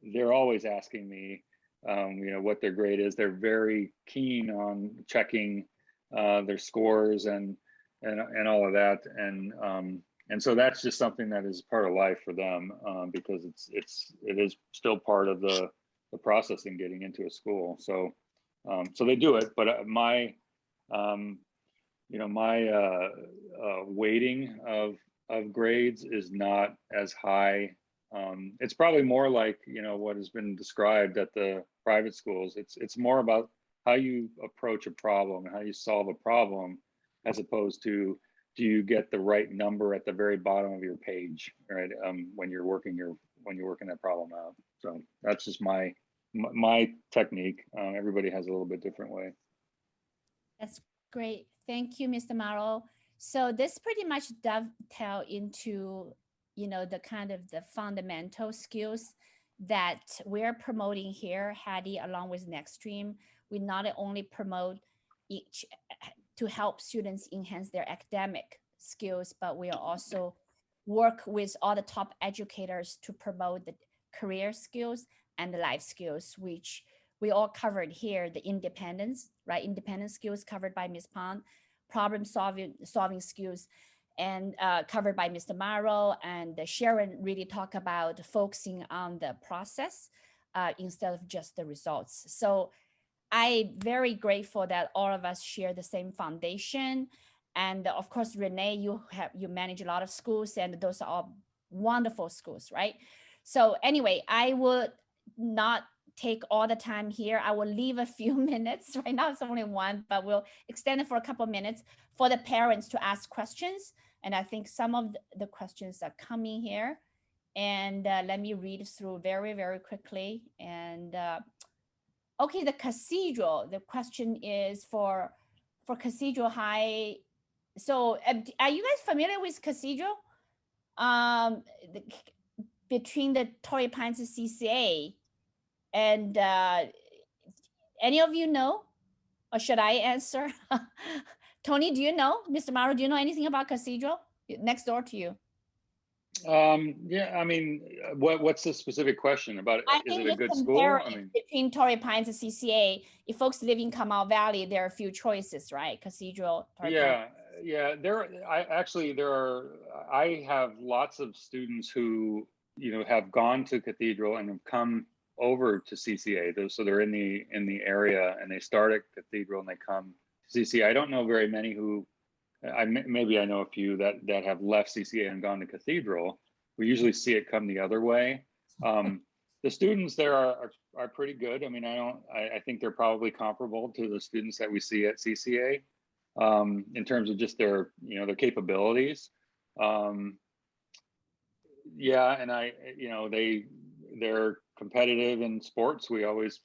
They're always asking me, what their grade is. They're very keen on checking their scores and all of that. And so that's just something that is part of life for them, because it is still part of the process in getting into a school. So they do it, but my weighting of grades is not as high. It's probably more like what has been described at the private schools. It's more about how you approach a problem and how you solve a problem, as opposed to, do you get the right number at the very bottom of your page, right? When you're working that problem out. So that's just my technique. Everybody has a little bit different way. That's great. Thank you, Mr. Mauro. So this pretty much dovetail into, the kind of the fundamental skills that we're promoting here, Haddee, along with NexStream. We not only promote each to help students enhance their academic skills, but we also work with all the top educators to promote the career skills and the life skills, which we all covered here. The independence, right? Independent skills covered by Ms. Pont, problem solving skills, and covered by Mr. Mauro, and Sharon really talk about focusing on the process instead of just the results. So I'm very grateful that all of us share the same foundation. And of course, Renee, you manage a lot of schools, and those are all wonderful schools, right? So anyway, I would not take all the time here. I will leave a few minutes. Right now it's only one, but we'll extend it for a couple of minutes for the parents to ask questions. And I think some of the questions are coming here. And let me read through very, very quickly. And okay, the Cathedral, the question is for Cathedral High. So are you guys familiar with Cathedral? Between the Torrey Pines and CCA, and any of you know, or should I answer? Tony, do you know? Mr. Mauro, do you know anything about Cathedral? Next door to you. Yeah, I mean, what's the specific question about? Is it a good school? Between Torrey Pines and CCA, if folks live in Kamal Valley, there are a few choices, right? Cathedral. Torrey Pines. Yeah. I have lots of students who have gone to Cathedral and have come over to CCA. So they're in the area, and they start at Cathedral and they come to CCA. I don't know very many who. Maybe I know a few that have left CCA and gone to Cathedral. We usually see it come the other way. the students there are pretty good. I mean, I think they're probably comparable to the students that we see at CCA in terms of just their, their capabilities. Yeah, and they're competitive in sports. We always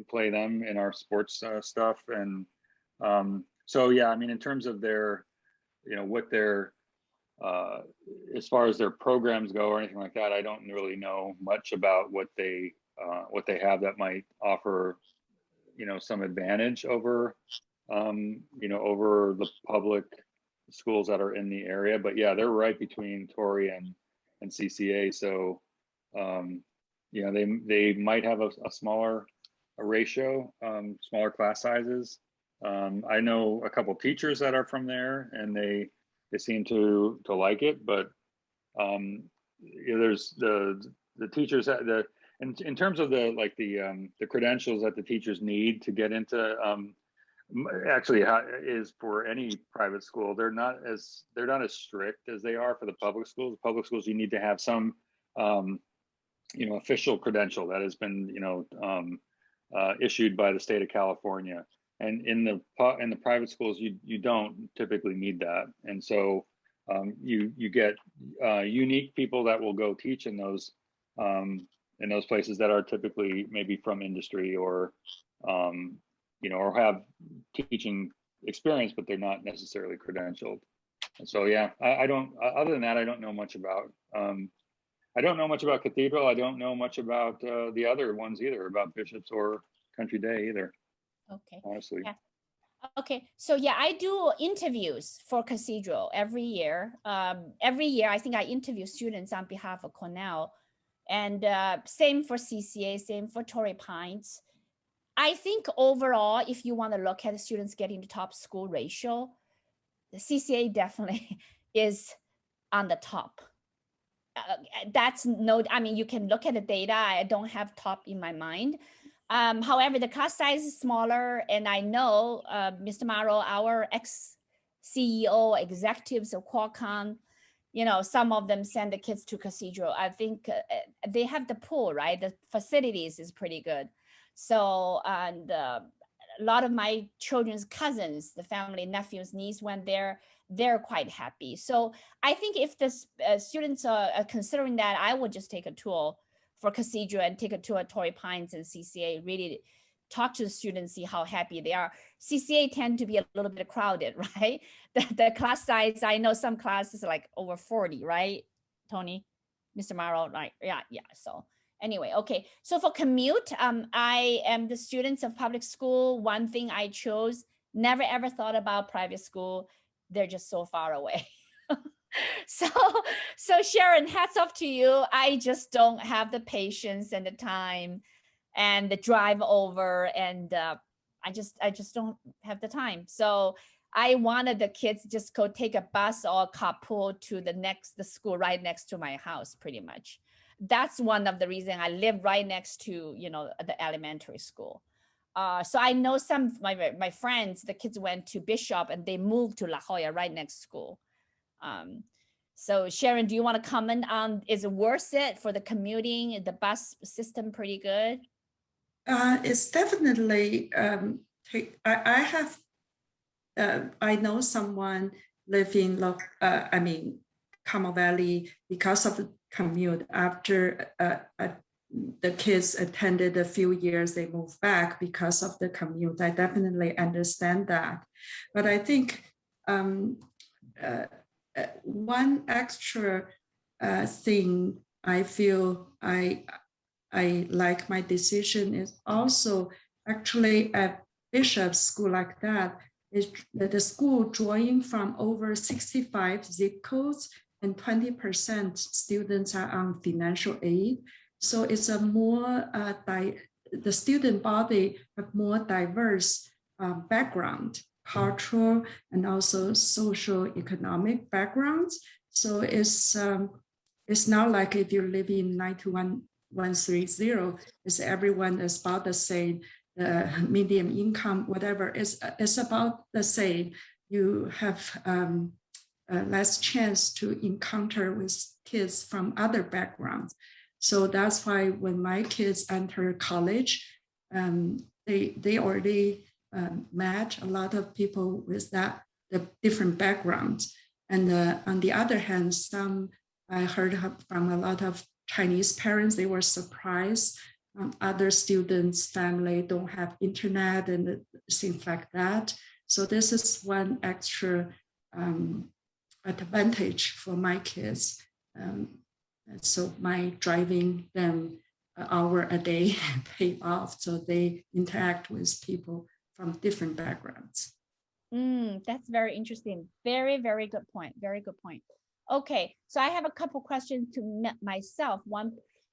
play them in our sports stuff. And so, yeah, I mean, in terms of their, what their, as far as their programs go or anything like that, I don't really know much about what they have that might offer, some advantage over, over the public schools that are in the area. But yeah, they're right between Torrey and CCA. So, they might have a smaller ratio, smaller class sizes. I know a couple teachers that are from there, and they seem to like it. But there's the teachers that in terms of the credentials that the teachers need to get into. Actually, is for any private school, they're not as strict as they are for the public schools. Public schools, you need to have some official credential that has been issued by the state of California. And in the private schools, you don't typically need that. And so you get unique people that will go teach in those places that are typically maybe from industry or or have teaching experience, but they're not necessarily credentialed. And so, yeah, I don't, other than that, I don't know much about, I don't know much about Cathedral. I don't know much about the other ones either, about Bishops or Country Day either. Okay. Honestly. Yeah. Okay. So yeah, I do interviews for Cathedral every year. Every year, I think I interview students on behalf of Cornell, and same for CCA, same for Torrey Pines. I think overall, if you want to look at the students getting the top school ratio, the CCA definitely is on the top. I mean, you can look at the data. I don't have top in my mind. However, the class size is smaller, and I know Mr. Mauro, our ex-CEO, executives of Qualcomm, some of them send the kids to Cathedral. I think they have the pool, right? The facilities is pretty good. So, and a lot of my children's cousins, the family, nephews, niece went there, they're quite happy. So I think if the students are considering that, I would just take a tour for Cathedral and take a tour at Torrey Pines and CCA, really talk to the students, see how happy they are. CCA tend to be a little bit crowded, right? The class size, I know some classes are like over 40, right, Tony? Mr. Mauro, right? Yeah. So anyway, okay. So for commute, I am the students of public school. One thing I chose, never ever thought about private school. They're just so far away. So Sharon, hats off to you. I just don't have the patience and the time and the drive over, and I just don't have the time. So I wanted the kids just go take a bus or carpool to the school right next to my house, pretty much. That's one of the reasons I live right next to, the elementary school. So I know some of my friends, the kids went to Bishop and they moved to La Jolla, right next school. So Sharon, do you want to comment on, is it worth it for the commuting? The bus system pretty good? It's definitely, I know someone living, Carmel Valley, because of the commute. After the kids attended a few years, they moved back because of the commute. I definitely understand that. But I think one extra thing I feel I like my decision is also actually at Bishop's school like that, is that the school drawing from over 65 zip codes, and 20% students are on financial aid. So it's a more, the student body have more diverse background, cultural and also social economic backgrounds. So it's not like if you live in 92130, it's everyone is about the same, medium income, whatever, it's about the same. You have less chance to encounter with kids from other backgrounds. So that's why when my kids enter college, they already met a lot of people with the different backgrounds. And on the other hand, I heard from a lot of Chinese parents, they were surprised. Other students' family don't have internet and things like that. So this is one extra advantage for my kids. So my driving them an hour a day pay off, so they interact with people from different backgrounds. That's very interesting. Very, very good point. Very good point. Okay, so I have a couple questions to myself. One,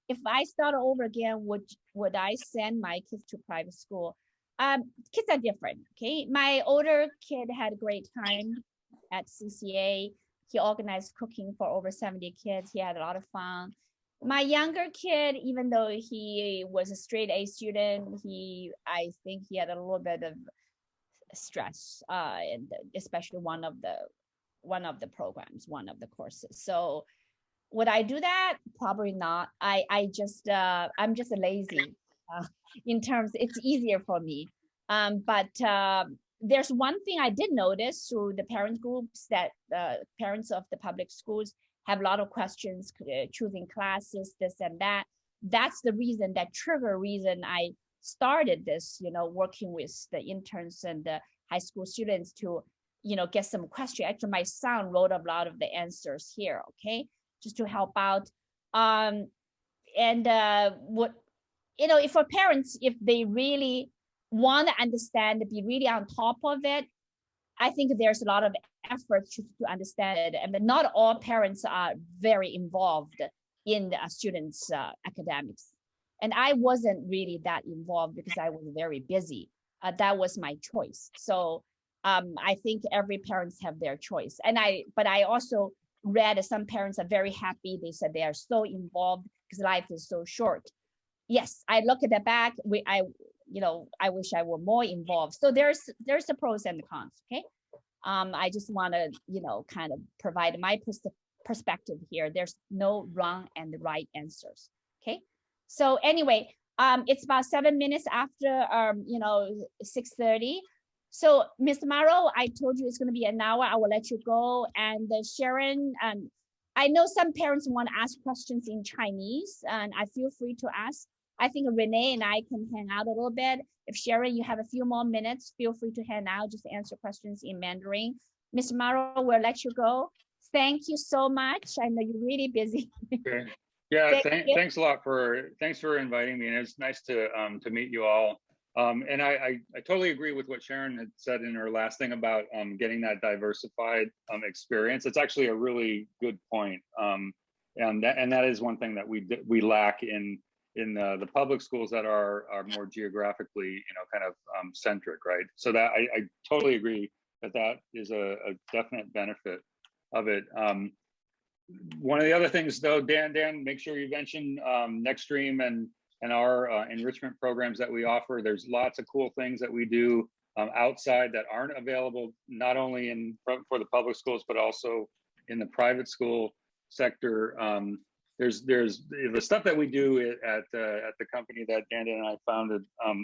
if I start over again, would I send my kids to private school? Kids are different, okay? My older kid had a great time at CCA. He organized cooking for over 70 kids. He had a lot of fun. My younger kid, even though he was a straight A student, I think he had a little bit of stress, and especially one of the programs, one of the courses. So would I do that? Probably not. I'm just lazy in terms, it's easier for me. But there's one thing I did notice through the parent groups that parents of the public schools have a lot of questions, choosing classes, this and that. That's the reason, that trigger reason I started this, working with the interns and the high school students to, get some questions. Actually, my son wrote a lot of the answers here, okay, just to help out. If for parents, if they really want to understand, be really on top of it, I think there's a lot of effort to understand it. And not all parents are very involved in the students' academics. And I wasn't really that involved because I was very busy. That was my choice. So I think every parents have their choice. But I also read some parents are very happy. They said they are so involved because life is so short. Yes, I look at the back. I wish I were more involved. So there's the pros and the cons. Okay. I just want to, kind of provide my perspective here. There's no wrong and right answers. Okay. So anyway, it's about 7 minutes after 6:30. So Mr. Mauro, I told you it's going to be an hour. I will let you go. And Sharon, I know some parents want to ask questions in Chinese, and I feel free to ask. I think Renee and I can hang out a little bit. If Sharon, you have a few more minutes, feel free to hang out, just answer questions in Mandarin. Mr. Mauro, we'll let you go. Thank you so much. I know you're really busy. Okay. Yeah, thanks a lot thanks for inviting me, and it's nice to meet you all. And I totally agree with what Sharon had said in her last thing about getting that diversified experience. It's actually a really good point, and that is one thing that we lack in the public schools that are more geographically, kind of centric, right? So that I totally agree that is a definite benefit of it. One of the other things, though, Dan, make sure you mention NexStream and our enrichment programs that we offer. There's lots of cool things that we do outside that aren't available, not only for the public schools, but also in the private school sector. There's the stuff that we do at the company that Dan and I founded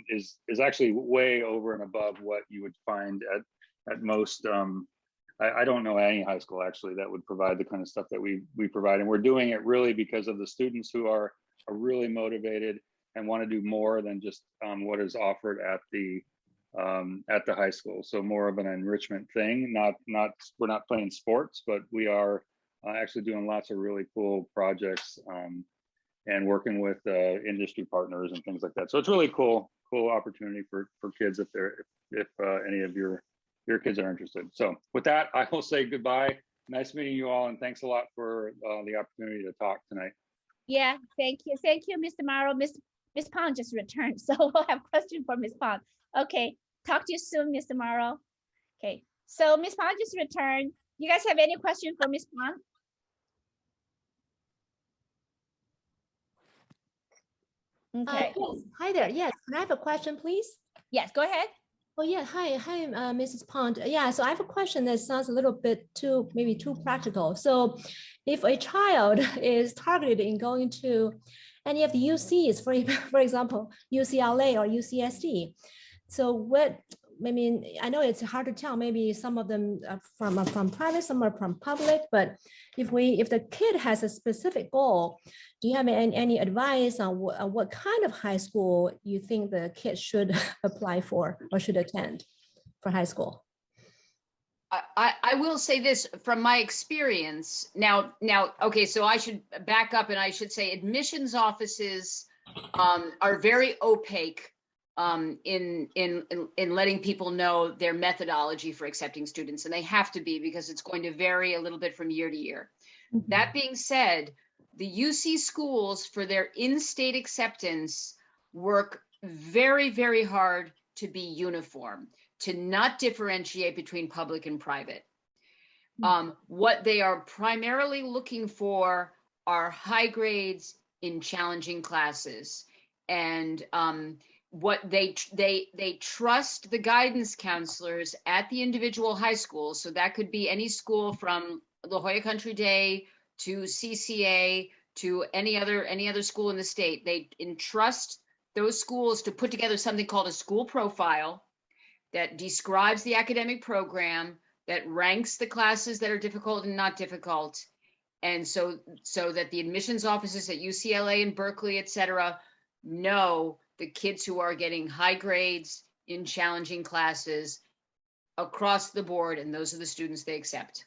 is actually way over and above what you would find at most. I don't know any high school actually that would provide the kind of stuff that we provide, and we're doing it really because of the students who are really motivated and want to do more than just what is offered at the high school. So more of an enrichment thing. We're not playing sports, but we are actually doing lots of really cool projects and working with industry partners and things like that. So it's really cool opportunity for kids if any of your kids are interested. So with that, I will say goodbye. Nice meeting you all, and thanks a lot for the opportunity to talk tonight. Yeah, thank you, Mr. Mauro. Miss Pont just returned, so we'll have a question for Miss Pont. Okay, talk to you soon, Mr. Mauro. Okay, so Miss Pont just returned. You guys have any question for Miss Pont? Okay. Yes. Hi there. Yes, can I have a question, please? Yes, go ahead. Oh yeah, hi, Mrs. Pont. Yeah, so I have a question that sounds a little bit maybe too practical. So if a child is targeted in going to and you have the UCs, for example, UCLA or UCSD. So what, I mean, I know it's hard to tell, maybe some of them are from private, some are from public, but if the kid has a specific goal, do you have any advice on what kind of high school you think the kid should apply for or should attend for high school? I will say this from my experience. Now, okay, so I should back up and I should say admissions offices are very opaque in letting people know their methodology for accepting students, and they have to be, because it's going to vary a little bit from year to year. Mm-hmm. That being said, the UC schools, for their in-state acceptance, work very, very hard to be uniform, to not differentiate between public and private. What they are primarily looking for are high grades in challenging classes, and what they trust the guidance counselors at the individual high schools. So that could be any school from La Jolla Country Day to CCA to any other school in the state. They entrust those schools to put together something called a school profile that describes the academic program, that ranks the classes that are difficult and not difficult. And so that the admissions offices at UCLA and Berkeley, et cetera, know the kids who are getting high grades in challenging classes across the board, and those are the students they accept.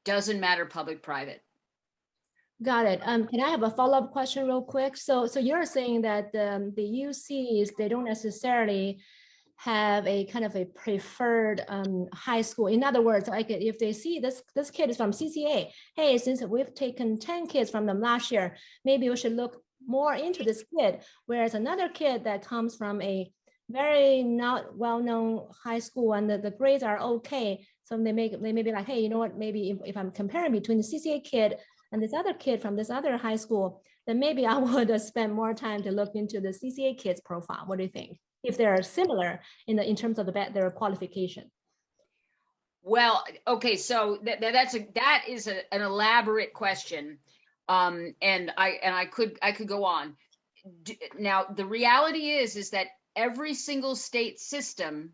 Doesn't matter public, private. Got it. Can I have a follow-up question real quick? So you're saying that the UCs, they don't necessarily have a kind of a preferred high school. In other words, like if they see this kid is from CCA, hey, since we've taken 10 kids from them last year, maybe we should look more into this kid. Whereas another kid that comes from a very not well-known high school and the grades are okay, so they may be like, hey, you know what, maybe if I'm comparing between the CCA kid and this other kid from this other high school, then maybe I would spend more time to look into the CCA kid's profile. What do you think? If they're similar in terms of their qualification? Well, okay, so that is an elaborate question, and I could go on. Now, the reality is that every single state system,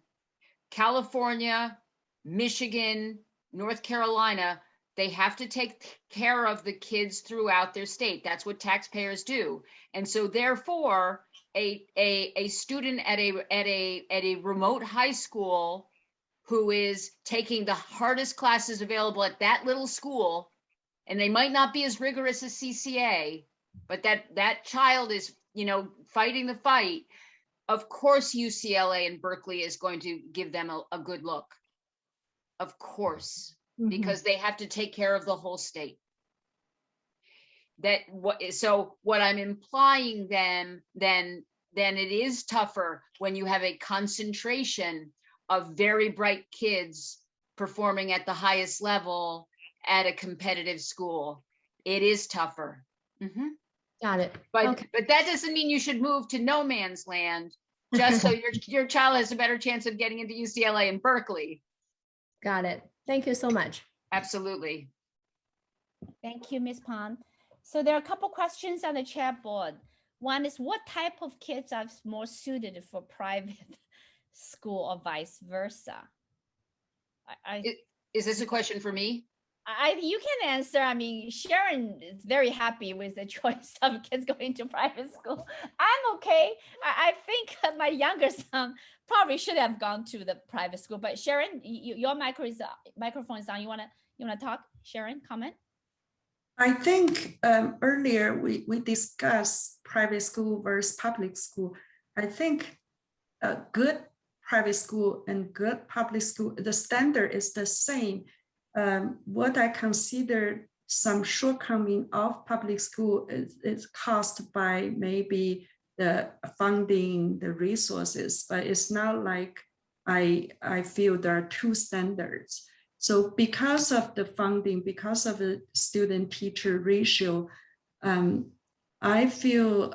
California, Michigan, North Carolina, they have to take care of the kids throughout their state. That's what taxpayers do, and so therefore, a student at a remote high school who is taking the hardest classes available at that little school, and they might not be as rigorous as CCA, but that child is, fighting the fight. Of course, UCLA and Berkeley is going to give them a good look. Of course, because they have to take care of the whole state. So what I'm implying then it is tougher when you have a concentration of very bright kids performing at the highest level at a competitive school. It is tougher. Mm-hmm. Got it. But that doesn't mean you should move to no man's land just so your child has a better chance of getting into UCLA and Berkeley. Got it. Thank you so much. Absolutely. Thank you, Ms. Pont. So there are a couple questions on the chat board. One is, what type of kids are more suited for private school or vice versa? Is this a question for me? You can answer. I mean, Sharon is very happy with the choice of kids going to private school. I'm okay. I think my younger son probably should have gone to the private school. But Sharon, your microphone is on. You wanna talk? Sharon, comment? I think earlier we discussed private school versus public school. I think a good private school and good public school, the standard is the same. What I consider some shortcoming of public school is caused by maybe the funding, the resources, but it's not like I feel there are two standards. So because of the funding, because of the student-teacher ratio, I feel,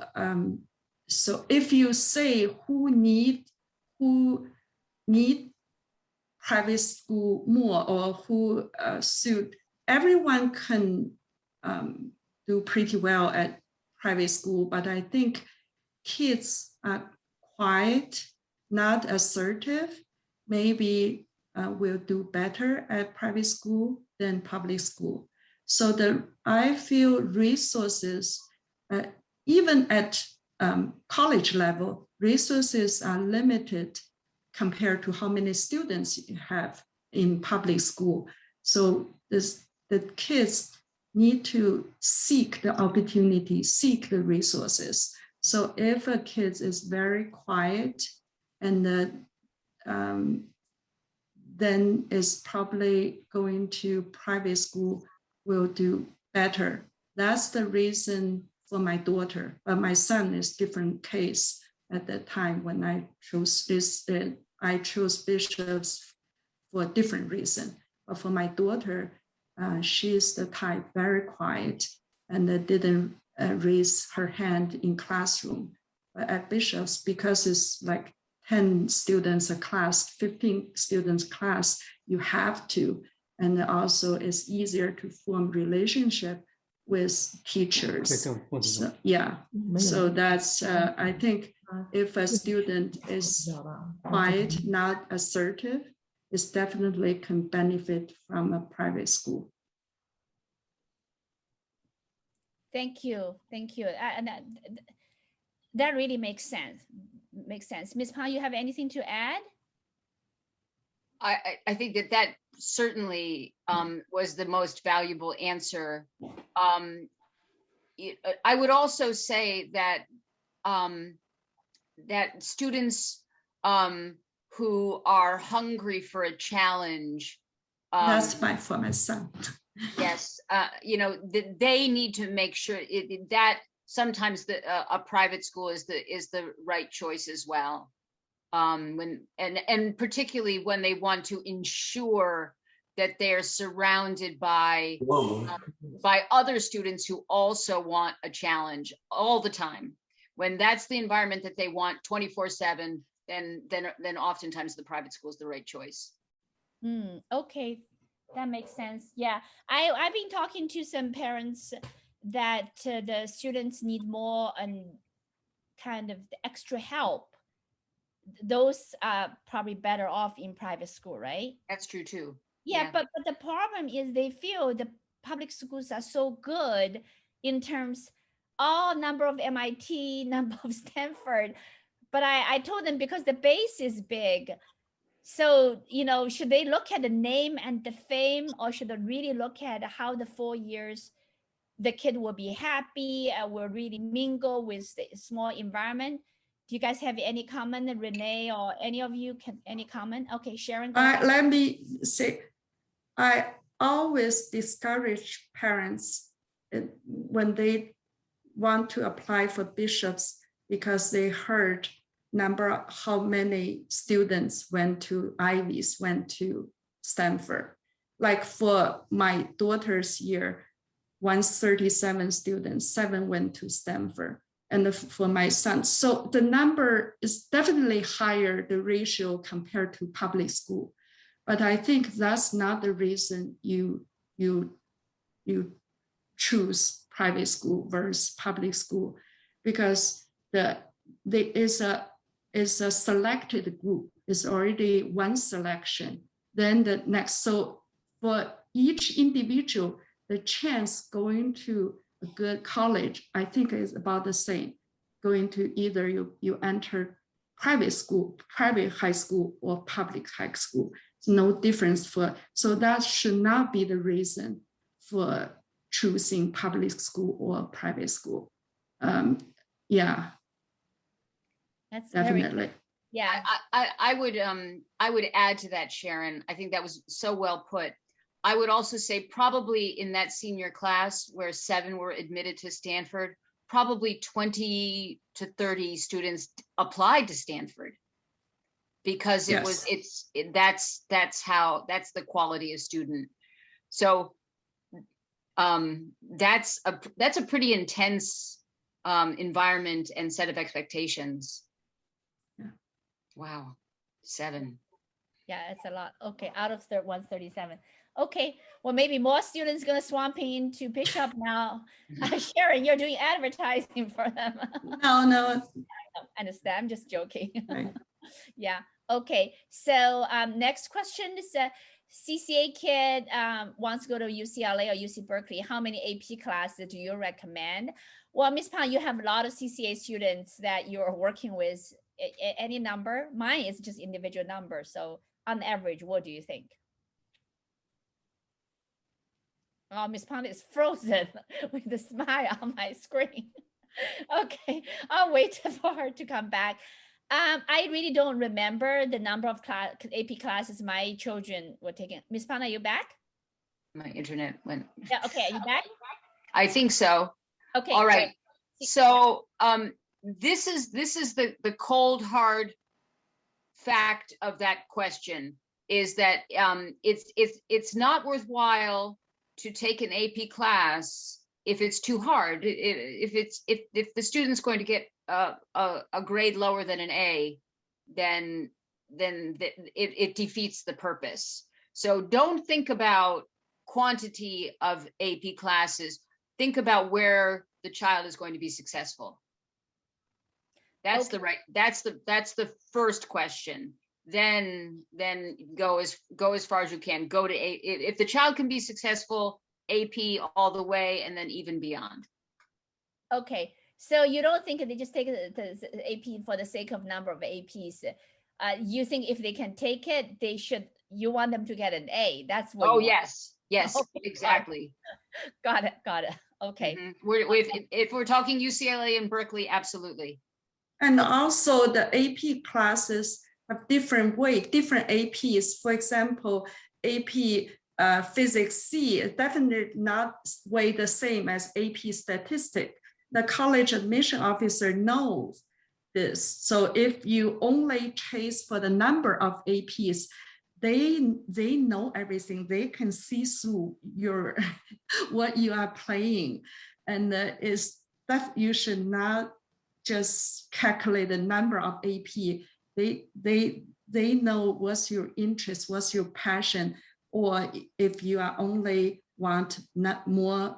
so if you say who need private school more or who suit, everyone can do pretty well at private school, but I think kids are quiet, not assertive, maybe will do better at private school than public school. So I feel resources, even at college level, resources are limited compared to how many students you have in public school. So the kids need to seek the opportunity, seek the resources. So if a kid is very quiet and then is probably going to private school will do better. That's the reason for my daughter, but my son is different case at that time when I chose this. I chose bishops for a different reason. But for my daughter, she is the type very quiet and didn't raise her hand in classroom. But at bishops, because it's like 10 students a class, 15 students class, you have to. And also it's easier to form relationship with teachers. So, yeah, so that's, I think if a student is quiet, not assertive, it definitely can benefit from a private school. Thank you. And that really makes sense. Ms. Pang, you have anything to add? I think that certainly was the most valuable answer. I would also say that that students who are hungry for a challenge. That's for my son. Yes, they need to make sure that sometimes a private school is the right choice as well. And particularly when they want to ensure that they're surrounded by other students who also want a challenge all the time. When that's the environment that they want 24/7, then oftentimes the private school is the right choice. Okay, that makes sense. Yeah, I've been talking to some parents that the students need more and kind of the extra help. Those are probably better off in private school, right? That's true too. Yeah. But the problem is they feel the public schools are so good in terms number of MIT, number of Stanford. But I told them because the base is big. So, should they look at the name and the fame, or should they really look at how the 4 years the kid will be happy, will really mingle with the small environment? Do you guys have any comment, Renee, or any of you any comment? Okay, Sharon. Let me say, I always discourage parents when they want to apply for bishops because they heard how many students went to Ivies, went to Stanford. Like for my daughter's year, 137 students, 7 went to Stanford. And for my son, so the number is definitely higher, the ratio compared to public school. But I think that's not the reason you choose private school versus public school, because there is a selected group. It's already one selection. Then the next, so for each individual, the chance going to a good college, I think is about the same. Going to either you enter private school, private high school, or public high school. It's no difference so that should not be the reason for choosing public school or private school. Yeah. That's definitely. Yeah. I would add to that, Sharon. I think that was so well put. I would also say probably in that senior class where 7 were admitted to Stanford, probably 20 to 30 students applied to Stanford because that's the quality of student. So that's a pretty intense environment and set of expectations. Yeah. Wow, 7. Yeah, it's a lot. Okay, out of 137. Okay, well, maybe more students gonna swamp into Bishop now. Sharon, you're doing advertising for them. No. I understand, I'm just joking. Right. Yeah, okay. So next question is CCA kid wants to go to UCLA or UC Berkeley. How many AP classes do you recommend? Well, Ms. Pang, you have a lot of CCA students that you're working with. Any number? Mine is just individual number. So on average, what do you think? Oh, Ms. Pang is frozen with a smile on my screen. Okay, I'll wait for her to come back. I really don't remember the number of AP classes my children were taking. Ms. Pan, are you back? My internet went. Yeah, okay, are you back? I think so. Okay. All right. So this is the cold hard fact of that question is that it's not worthwhile to take an AP class if it's too hard. If the student's going to get a grade lower than an A, then it defeats the purpose. So don't think about quantity of AP classes. Think about where the child is going to be successful. That's Okay. that's the first question. Then go as far as you can. Go to if the child can be successful, AP all the way, and then even beyond. Okay, so you don't think they just take the AP for the sake of number of APs? You think if they can take it, they should? You want them to get an A? That's what. Oh, you yes, Okay, exactly. Got it. Okay. If we're talking UCLA and Berkeley, absolutely. And also the AP classes have different weight, different APs. For example, AP Physics C is definitely not weigh the same as AP Statistics. The college admission officer knows this. So if you only chase for the number of APs, they know everything. They can see through your what you are playing, and is that you should not just calculate the number of AP. They know what's your interest, what's your passion, or if you are only want not more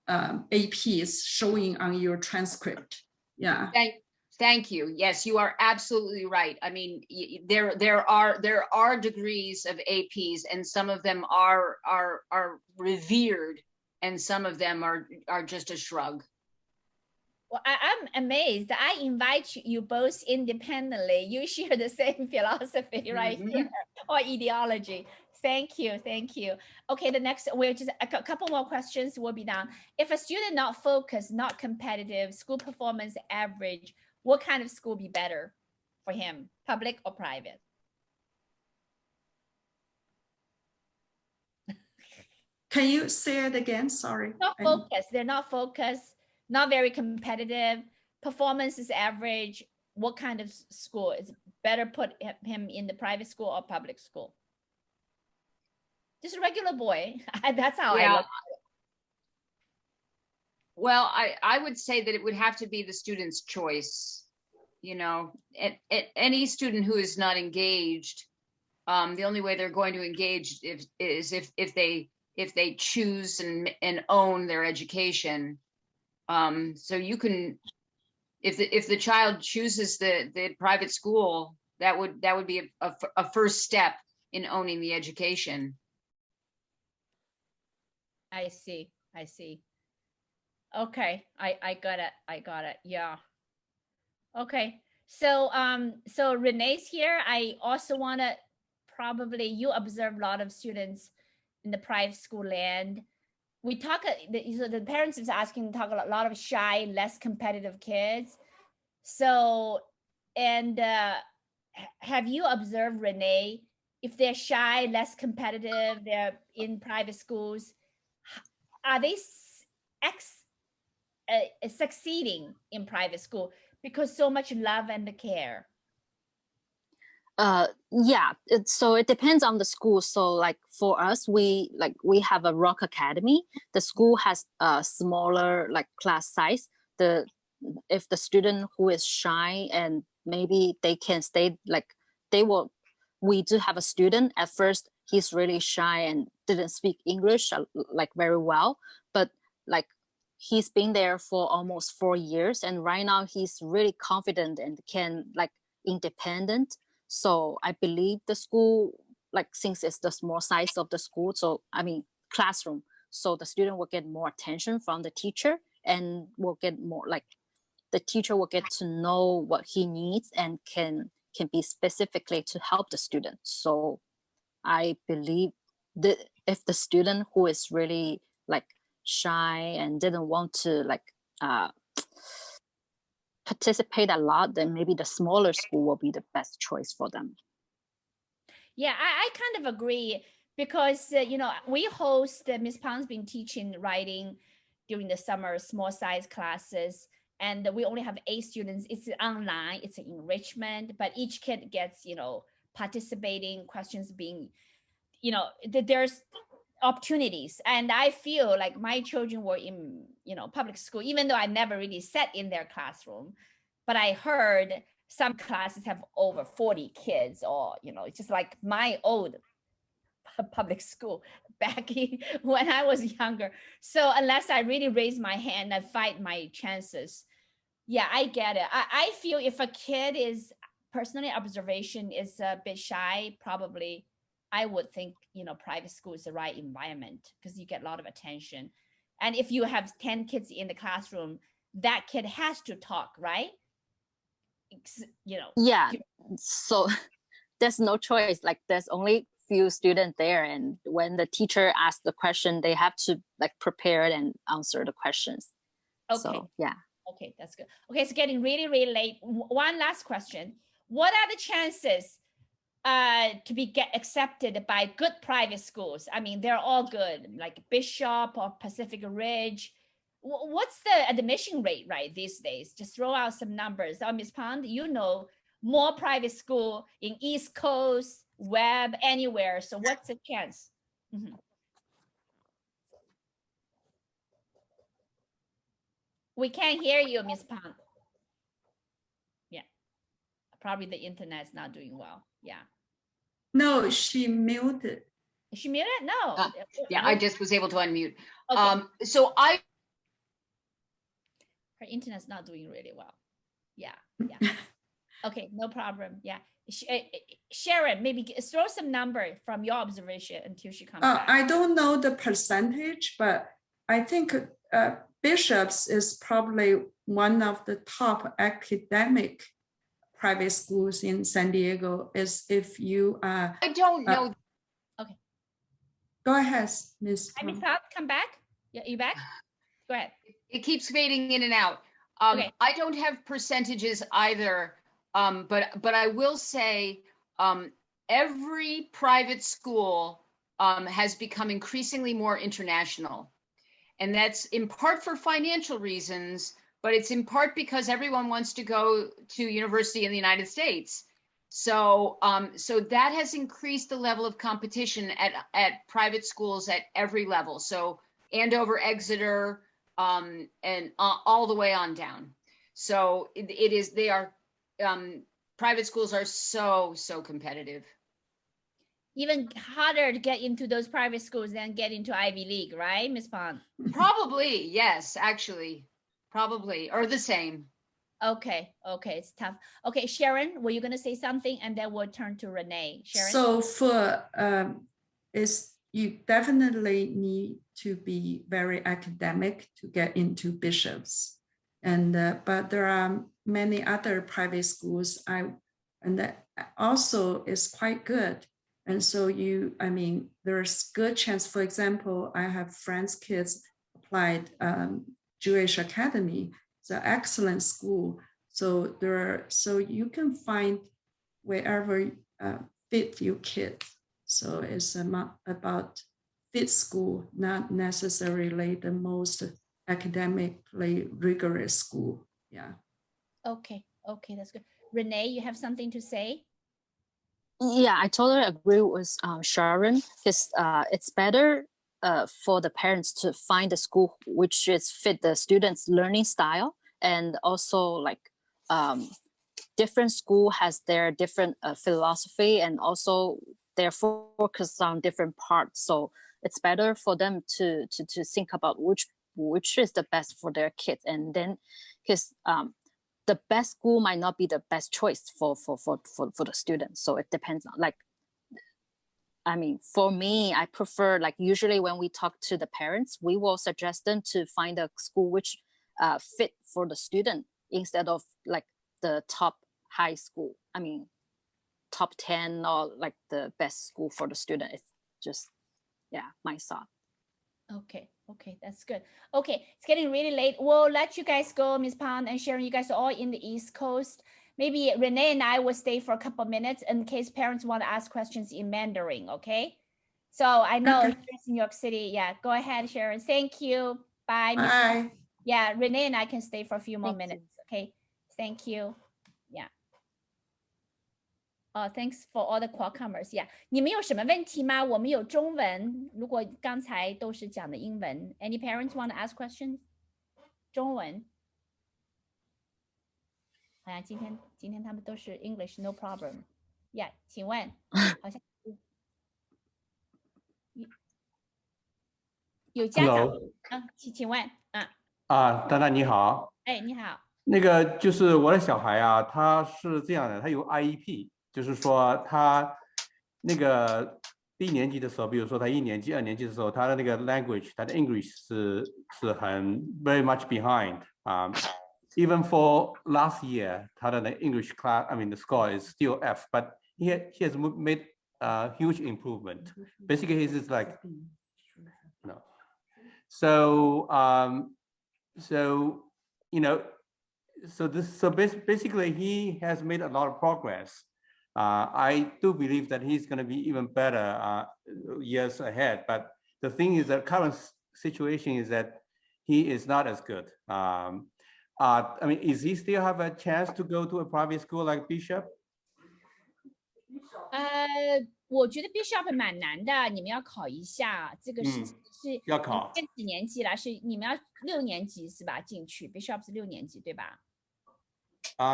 APs showing on your transcript. Yeah. Thank you. Yes, you are absolutely right. I mean, there are degrees of APs, and some of them are revered, and some of them are just a shrug. Well, I'm amazed. I invite you both independently. You share the same philosophy right here, or ideology. Thank you. Okay, the next, we're just a couple more questions will be done. If a student not focused, not competitive, school performance average, what kind of school be better for him, public or private? Can you say it again? Sorry. Not focused. They're not focused, not very competitive, performance is average. What kind of school is better put him in the private school or public school? Just a regular boy. That's how I look at it. Well, I would say that it would have to be the student's choice. You know, any student who is not engaged, the only way they're going to engage is if they choose and own their education. So you can, if the child chooses the private school, that would be a first step in owning the education. I see. Okay, I got it. Yeah. Okay. So so Renee's here. I also want to probably, you observe a lot of students in the private school land. We talk, the parents is asking, talk a lot of shy, less competitive kids. So, and have you observed, Renee, if they're shy, less competitive, they're in private schools, are they succeeding in private school because so much love and care? Yeah, so it depends on the school. So like for us, we have a Rock Academy. The school has a smaller like class size. If the student who is shy and maybe they can stay, like we do have a student at first, he's really shy and didn't speak English like very well, but like he's been there for almost 4 years, and right now he's really confident and can like independent. So I believe the school, like since it's the small size of the school, so I mean classroom, so the student will get more attention from the teacher and will get more like the teacher will get to know what he needs and can be specifically to help the student. So I believe that if the student who is really like shy and didn't want to like participate a lot, then maybe the smaller school will be the best choice for them. Yeah, I kind of agree, because you know, we host, Ms. Pang's been teaching writing during the summer, small size classes, and we only have 8 students. It's online, it's an enrichment, but each kid gets, you know, participating, questions being, you know, there's opportunities. And I feel like my children were in, you know, public school, even though I never really sat in their classroom, but I heard some classes have over 40 kids, or, you know, it's just like my old public school back when I was younger. So unless I really raise my hand and fight my chances. Yeah, I get it. I feel if a kid is, personally observation, is a bit shy, probably I would think, you know, private school is the right environment, because you get a lot of attention. And if you have 10 kids in the classroom, that kid has to talk, right? You know. Yeah, so there's no choice. Like there's only few students there, and when the teacher asks the question, they have to like prepare and answer the questions. Okay. So, yeah. Okay, that's good. Okay, it's getting really, really late. One last question. What are the chances to be accepted by good private schools? I mean, they're all good, like Bishop or Pacific Ridge. What's the admission rate, right, these days? Just throw out some numbers. Ms. Pond, you know more private school in East Coast, Web, anywhere. So what's the chance? Mm-hmm. We can't hear you, Ms. Pond. Yeah, probably the internet's not doing well. Yeah. No, she muted. Is she muted? No. Yeah, I just was able to unmute. Okay. So her internet's not doing really well. Yeah, yeah. Okay, no problem. Yeah. Sharon, maybe throw some number from your observation until she comes back. I don't know the percentage, but I think Bishop's is probably one of the top academic private schools in San Diego. Is if you I don't know. Okay. Go ahead, Ms. Ms. Pond, come back. Yeah, you back? Go ahead. It keeps fading in and out. Okay. I don't have percentages either, but I will say every private school has become increasingly more international. And that's in part for financial reasons, but it's in part because everyone wants to go to university in the United States. So so that has increased the level of competition at private schools at every level. So Andover, Exeter, and all the way on down. So it is, they are, private schools are so competitive. Even harder to get into those private schools than get into Ivy League, right, Ms. Pond? Probably, yes, actually, probably, or the same. Okay, it's tough. Okay, Sharon, were you going to say something? And then we'll turn to Renee. Sharon? So for, you definitely need to be very academic to get into Bishop's. And, but there are many other private schools, and that also is quite good. And so I mean, there's good chance. For example, I have friends' kids applied Jewish Academy. It's an excellent school. So so you can find wherever fit your kid. So it's about fit school, not necessarily the most academically rigorous school. Yeah. Okay, that's good. Renee, you have something to say? Yeah, I totally agree with Sharon, because it's better for the parents to find a school which is fit the students' learning style, and also like different school has their different philosophy, and also they're focused on different parts. So it's better for them to think about which is the best for their kids. And then because the best school might not be the best choice for the students. So it depends on, like, I mean, for me, I prefer, like, usually when we talk to the parents, we will suggest them to find a school which fit for the student instead of like the top high school. I mean, top 10 or like the best school for the student. It's just, yeah, my thought. Okay, that's good. Okay, it's getting really late. We'll let you guys go, Ms. Pond and Sharon. You guys are all in the East Coast. Maybe Renee and I will stay for a couple of minutes in case parents want to ask questions in Mandarin, okay? So I know Sharon's in New York City. Yeah, go ahead, Sharon. Thank you. Bye. Bye. Yeah, Renee and I can stay for a few more Thank minutes, okay? Thank you. Yeah. Thanks for all the Qualcommers. Yeah， 你们有什么问题吗？我们有中文，如果刚才都是讲的英文。Any parents want to ask questions？ 中文。好像今天他们都是 English no problem。Yeah， 请问，好像有家长，请问，丹丹你好。哎，你好。那个就是我的小孩啊，他是这样的，他有 IEP。就是说他那个低年级的时候，比如说他1年级、2年级的时候，他的那个 language， 他的 English 是很 very much behind even for last year， 他的 English class, I mean the score is still F, but he has made a huge improvement. Basically, he's like no. So you know, so basically he has made a lot of progress. I do believe that he's going to be even better years ahead. But the thing is, the current situation is that he is not as good. I mean, is he still have a chance to go to a private school like Bishop? 我觉得 Bishop 蛮难的，你们要考一下。这个是要考。现几年级了？是你们要6年级是吧？进去 Bishop 是6年级对吧？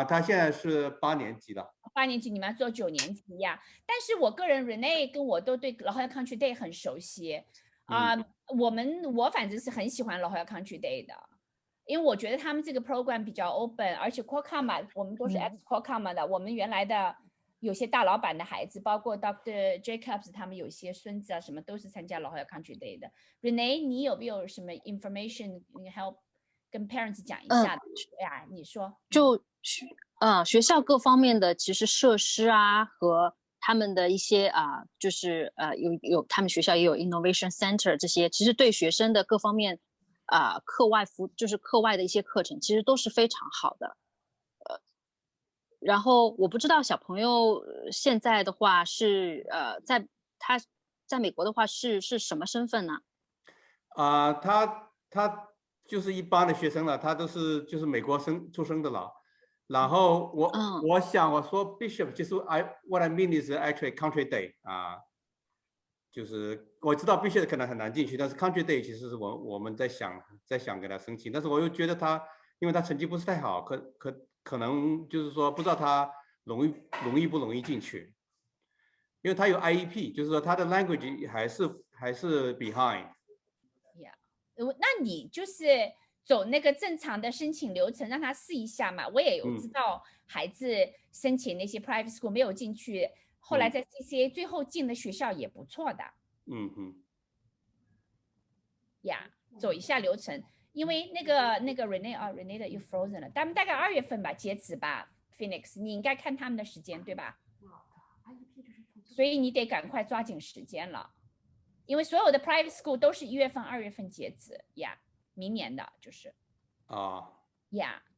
他现在是8年级了。8年级你们要做9年级呀。但是我个人 Renee 跟我都对 La Jolla Country Day 很熟悉我反正是很喜欢 La Jolla Country Day 的，因为我觉得他们这个 program 比较 open， 而且 Qualcomm 我们都是 ex Qualcomm 的，我们原来的有些大老板的孩子，包括 Dr. Jacobs 他们有些孙子啊什么都是参加 La Jolla Country Day 的。Renee 你有没有什么 information help 跟 parents 讲一下的？你说。就学校各方面的其实设施啊和他们的一些就是有他们学校也有 innovation center 这些，其实对学生的各方面就是课外的一些课程，其实都是非常好的。然后我不知道小朋友现在的话是他在美国的话是什么身份呢？他就是一般的学生了，他都是就是美国出生的了。然后我说 Bishop 就是 what I mean is actually Country Day 就是我知道 Bishop 可能很难进去，但是 Country Day 其实是我们在想给他申请，但是我又觉得他因为他成绩不是太好，可能就是说不知道他容易不容易进去，因为他有 IEP， 就是说他的 language 还是 behind。Yeah， 那你就是走那个正常的申请流程，让他试一下嘛。我也有知道孩子申请那些 private school 没有进去，后来在 CCA 最后进的学校也不错的。走一下流程，因为那个 Renee 的又 frozen 了，他们大概2月份吧截止吧 ，Phoenix 你应该看他们的时间对吧？所以你得赶快抓紧时间了，因为所有的 private school 都是1月份、2月份截止明年的就是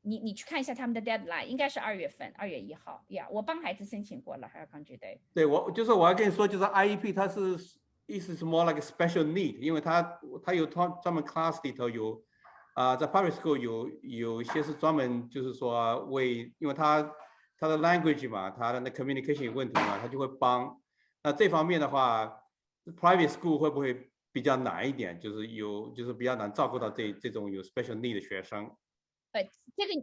你去看一下他们的 deadline， 应该是2月份，2月1号我帮孩子申请过了，还要Country Day。对，我要跟你说，就是 IEP 它是意思是 more like a special need， 因为它有专门 class 里头有在 private school 有一些是专门就是说因为它的 language 嘛，它的那 communication 有问题嘛，它就会帮。那这方面的话 ，private school 会不会比较难一点？就是比较难照顾到这种有 special need 的学生。这个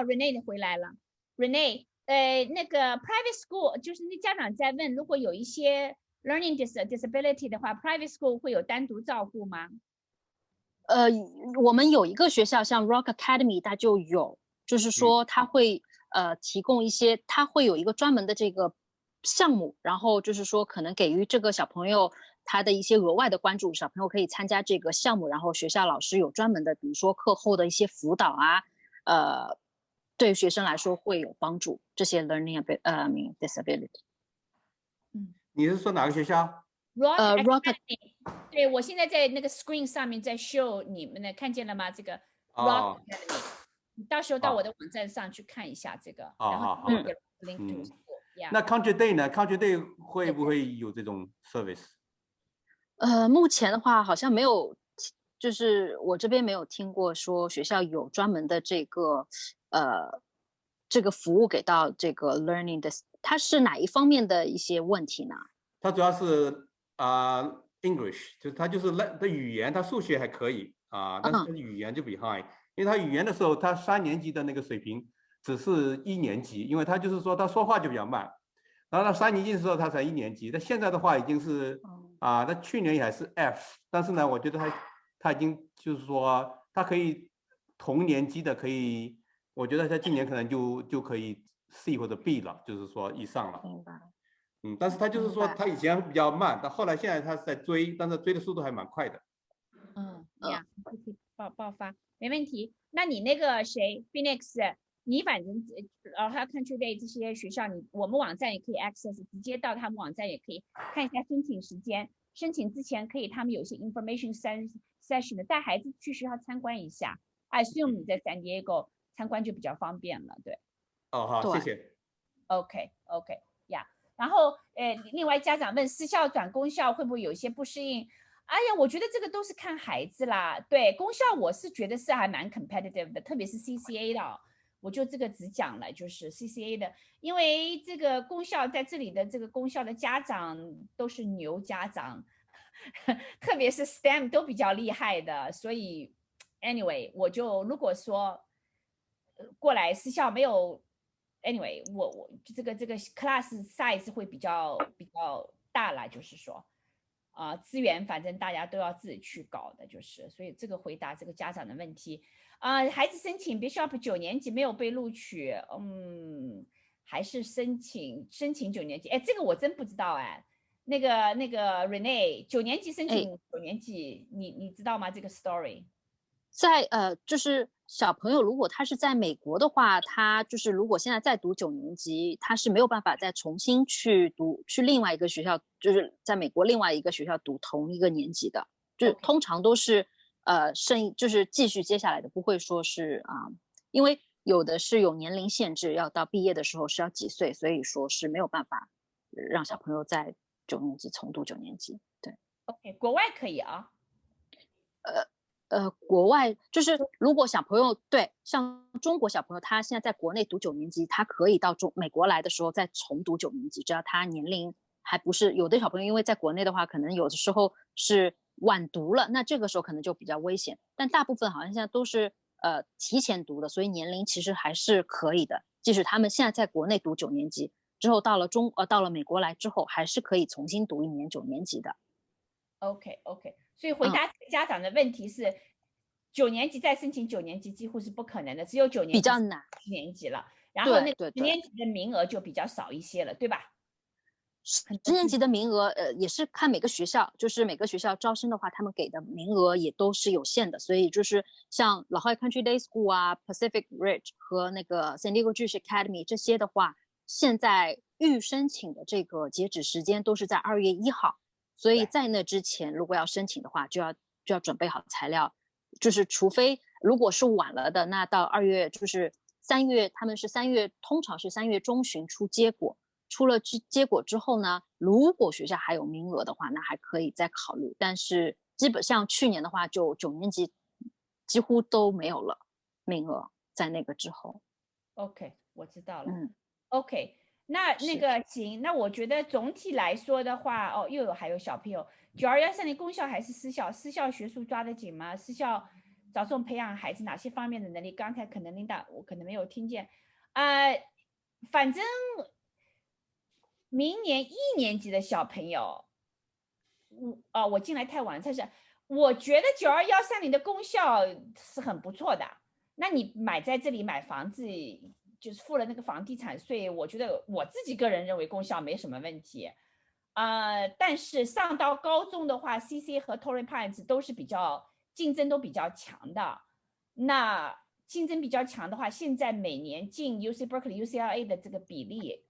Renee 回来了 ，Renee 那个 private school 就是那家长在问，如果有一些 learning disability 的话 ，private school 会有单独照顾吗？我们有一个学校，像 Rock Academy，它就有，就是说它会提供一些，它会有一个专门的这个项目，然后就是说可能给予这个小朋友他的一些额外的关注，小朋友可以参加这个项目，然后学校老师有专门的，比如说课后的一些辅导啊，对学生来说会有帮助，这些 learning disability。你是说哪个学校？ Rock Academy， 对，我现在在那个 screen 上面在 show 你们的，看见了吗？这个 Rock Academy， 你到时候到我的网站上去看一下这个，然后给 link to school。那 Country Day 呢 ？Country Day 会不会有这种 service？目前的话好像没有，就是我这边没有听过说学校有专门的这个服务给到这个 learning 的，它是哪一方面的一些问题呢？它主要是English， 就是它就是的语言，它数学还可以但是语言就 behind，因为它语言的时候，它3年级的那个水平只是1年级，因为它就是说他说话就比较慢，然后他3年级的时候他才1年级，那现在的话已经是那去年也还是 F， 但是呢，我觉得他已经就是说他可以同年级的可以，我觉得他今年可能就可以 C 或者 B 了，就是说以上了。明白。但是他就是说他以前比较慢，但后来现在他是在追，但是追的速度还蛮快的。爆发没问题。那你那个谁 Phoenix， 你反正还有 Country Day 这些学校，我们网站也可以 access， 直接到他们网站也可以看一下申请时间。申请之前可以，他们有些 information session 的，带孩子去学校参观一下。I assume 你在 San Diego 参观就比较方便了，对。好，谢谢。OK， 然后另外家长问私校转公校会不会有一些不适应？哎呀，我觉得这个都是看孩子啦。对，公校我是觉得是还蛮 competitive 的，特别是 CCA 的，我就这个只讲了，就是 CCA 的，因为这个公校在这里的这个公校的家长都是牛家长，特别是 STEM 都比较厉害的，所以 anyway 我就如果说过来私校没有。Anyway， 我这个 class size 会比较大啦，就是说，资源反正大家都要自己去搞的，就是所以这个回答这个家长的问题，孩子申请 Bishop 9年级没有被录取，还是申请9年级，哎，这个我真不知道哎，那个 Renee 9年级申请9年级，你知道吗？这个 story？在就是小朋友如果他是在美国的话，他就是如果现在在读9年级，他是没有办法再重新去另外一个学校，就是在美国另外一个学校读同一个年级的，就是通常都是就是继续接下来的，不会说是因为有的是有年龄限制，要到毕业的时候是要几岁，所以说是没有办法让小朋友在9年级重读9年级。对 ，OK， 国外可以啊。国外就是如果小朋友像中国小朋友，他现在在国内读9年级，他可以到美国来的时候再重读9年级，只要他年龄还不是，有的小朋友因为在国内的话，可能有的时候是晚读了，那这个时候可能就比较危险。但大部分好像现在都是提前读的，所以年龄其实还是可以的。即使他们现在在国内读9年级之后，到了美国来之后，还是可以重新读1年9年级的。OK， 所以回答家长的问题是，9年级再申请9年级几乎是不可能的，只有9年级比较难10年级了，然后那个10年级的名额就比较少一些了，对吧？10年级的名额也是看每个学校，就是每个学校招生的话，他们给的名额也都是有限的，所以就是像老外 Country Day School 啊 ，Pacific Ridge 和那个 San Diego Jewish Academy 这些的话，现在预申请的这个截止时间都是在2月1号。所以在那之前，如果要申请的话，就要准备好材料，就是除非如果是晚了的，那到2月就是3月，他们是通常是3月中旬出结果，出了结果之后呢，如果学校还有名额的话，那还可以再考虑。但是基本上去年的话，就9年级几乎都没有了名额，在那个之后。OK， 我知道了。OK。那个行，那我觉得总体来说的话，还有小朋友，9213的公校还是私校？私校学术抓得紧吗？私校着重培养孩子哪些方面的能力？刚才可能Linda我可能没有听见，反正明年1年级的小朋友，我进来太晚了，但是我觉得92130的功效是很不错的。那你买在这里买房子，就是付了那个房地产税，我觉得我自己个人认为功效没什么问题。但是上到高中的话 ，CC 和 Torrey Pines 都是竞争都比较强的。那竞争比较强的话，现在每年进 UC Berkeley、UCLA 的这个比例，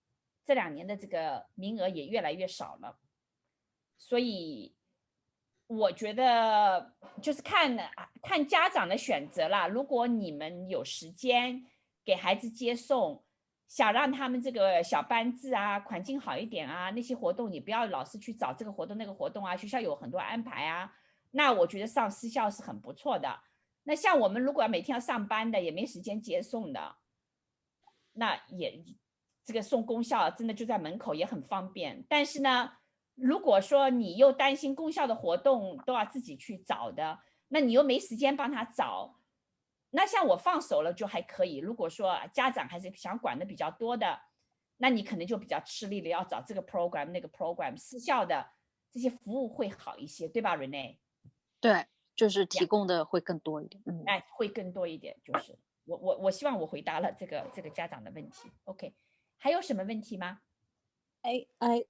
这2年的这个名额也越来越少了。所以我觉得就是看家长的选择啦。如果你们有时间给孩子接送，想让他们这个小班制啊，环境好一点啊，那些活动你不要老是去找这个活动那个活动啊，学校有很多安排啊，那我觉得上私校是很不错的。那像我们如果每天要上班的，也没时间接送的，那也这个送公校真的就在门口，也很方便。但是呢，如果说你又担心公校的活动都要自己去找的，那你又没时间帮他找，那像我放手了就还可以。如果说家长还是想管的比较多的，那你可能就比较吃力了，要找这个 program 那个 program， 私校的这些服务会好一些，对吧 Renee？ 对，就是提供的会更多一点。会更多一点。就是我希望我回答了这个家长的问题。OK， 还有什么问题吗？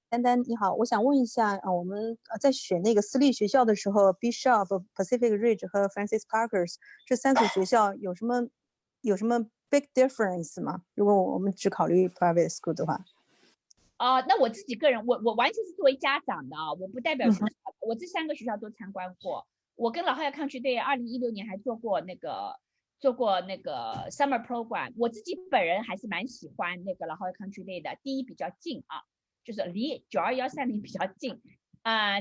丹丹你好，我想问一下我们在选那个私立学校的时候 ，Bishop、Pacific Ridge 和 Francis Parkers 这3所学校有什么 big difference 吗？如果我们只考虑 private school 的话。那我自己个人，我完全是作为家长的我不代表学校的。我这3个学校都参观过。我跟老汉抗区队2016年还做过那个 summer program。我自己本人还是蛮喜欢那个老汉抗区队的。第一比较近就是离92130比较近，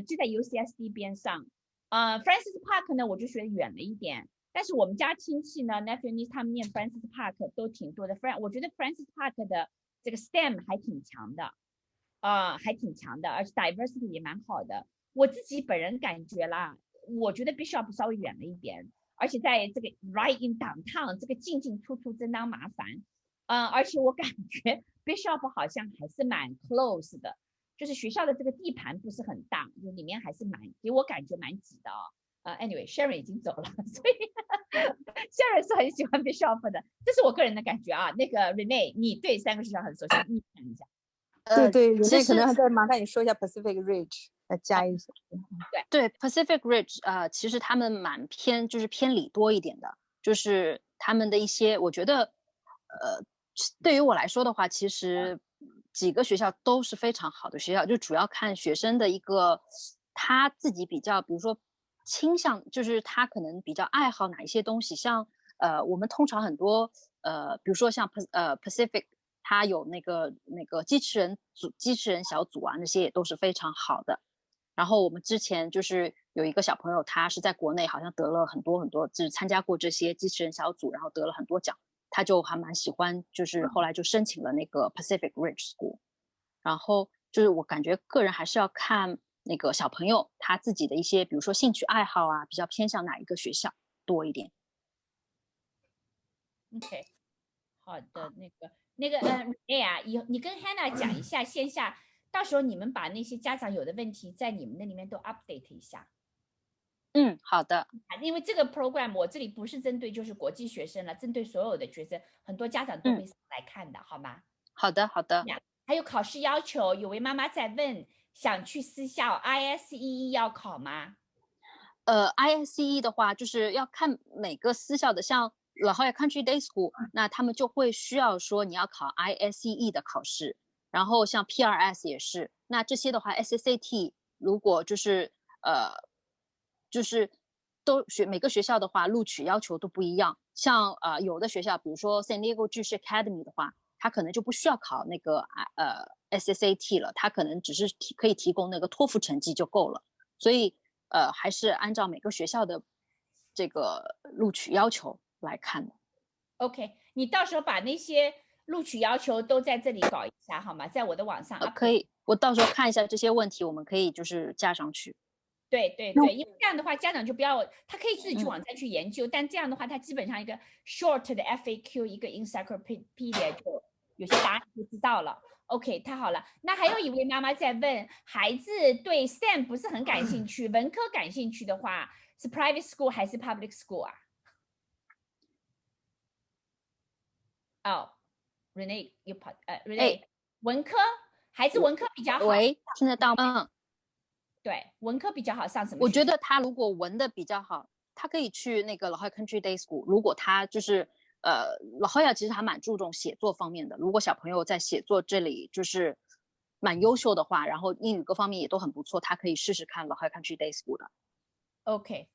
就在 UCSD 边上。Francis Park 呢，我就觉得远了一点。但是我们家亲戚呢 nephew niece 他们念 Francis Park 都挺多的。我觉得 Francis Park 的这个 STEM 还挺强的，而且 diversity 也蛮好的。我自己本人感觉啦，我觉得 Bishop 稍微远了一点，而且在这个 right in downtown 这个进出真当麻烦。而且我感觉 Bishop 好像还是蛮 close 的，就是学校的这个地盘不是很大，就里面还是给我感觉蛮挤的anyway Sharon 已经走了，所以Sharon 是很喜欢 Bishop 的，这是我个人的感觉那个 Renee 你对3个学校很熟悉，你讲一下。对Renee 可能还在麻烦你说一下 Pacific Ridge 加一下。对 Pacific Ridge 其实他们蛮偏理多一点的，就是他们的一些我觉得对于我来说的话，其实几个学校都是非常好的学校，就主要看学生的一个他自己比较，比如说倾向，就是他可能比较爱好哪一些东西。像我们通常很多比如说像Pacific， 他有那个机器人小组那些也都是非常好的。然后我们之前就是有一个小朋友，他是在国内好像得了很多，就是参加过这些机器人小组，然后得了很多奖。他就还蛮喜欢，就是后来就申请了那个 Pacific Ridge School。然后就是我感觉个人还是要看那个小朋友他自己的一些，比如说兴趣爱好比较偏向哪一个学校多一点。OK， 好的，那个你跟 Hannah 讲一下线下，到时候你们把那些家长有的问题在你们那里面都 update 一下。好的。因为这个 program 我这里不是针对就是国际学生了，针对所有的学生，很多家长都会来看的，好吗？好的。还有考试要求，有位妈妈在问，想去私校 ISEE 要考吗？ISEE 的话，就是要看每个私校的，像 La Jolla Country Day School， 那他们就会需要说你要考 ISEE 的考试，然后像 PRS 也是。那这些的话 SSAT 如果就是每个学校的话录取要求都不一样。像有的学校，比如说 San Diego Jewish Academy 的话，他可能就不需要考那个SSAT 了，他可能只是可以提供那个托福成绩就够了。所以还是按照每个学校的这个录取要求来看的。OK， 你到时候把那些录取要求都在这里搞一下好吗？在我的网上可以，我到时候看一下这些问题，我们可以就是加上去。对，因为这样的话家长就不要，他可以自己去网站去研究，但这样的话他基本上一个 short 的 FAQ 一个 encyclopedia 有些答案就知道了。OK， 太好了。那还有一位妈妈在问，孩子对 STEM 不是很感兴趣，文科感兴趣的话，是 private school 还是 public school 啊？哦，Renee 又跑Renee，文科还是文科比较好？喂，听得到吗？对，文科比较好上什么？我觉得他如果文的比较好，他可以去那个 La Jolla Country Day School。如果他就是La Jolla其实还蛮注重写作方面的。如果小朋友在写作这里就是蛮优秀的话，然后英语各方面也都很不错，他可以试试看 La Jolla Country Day School 的。OK，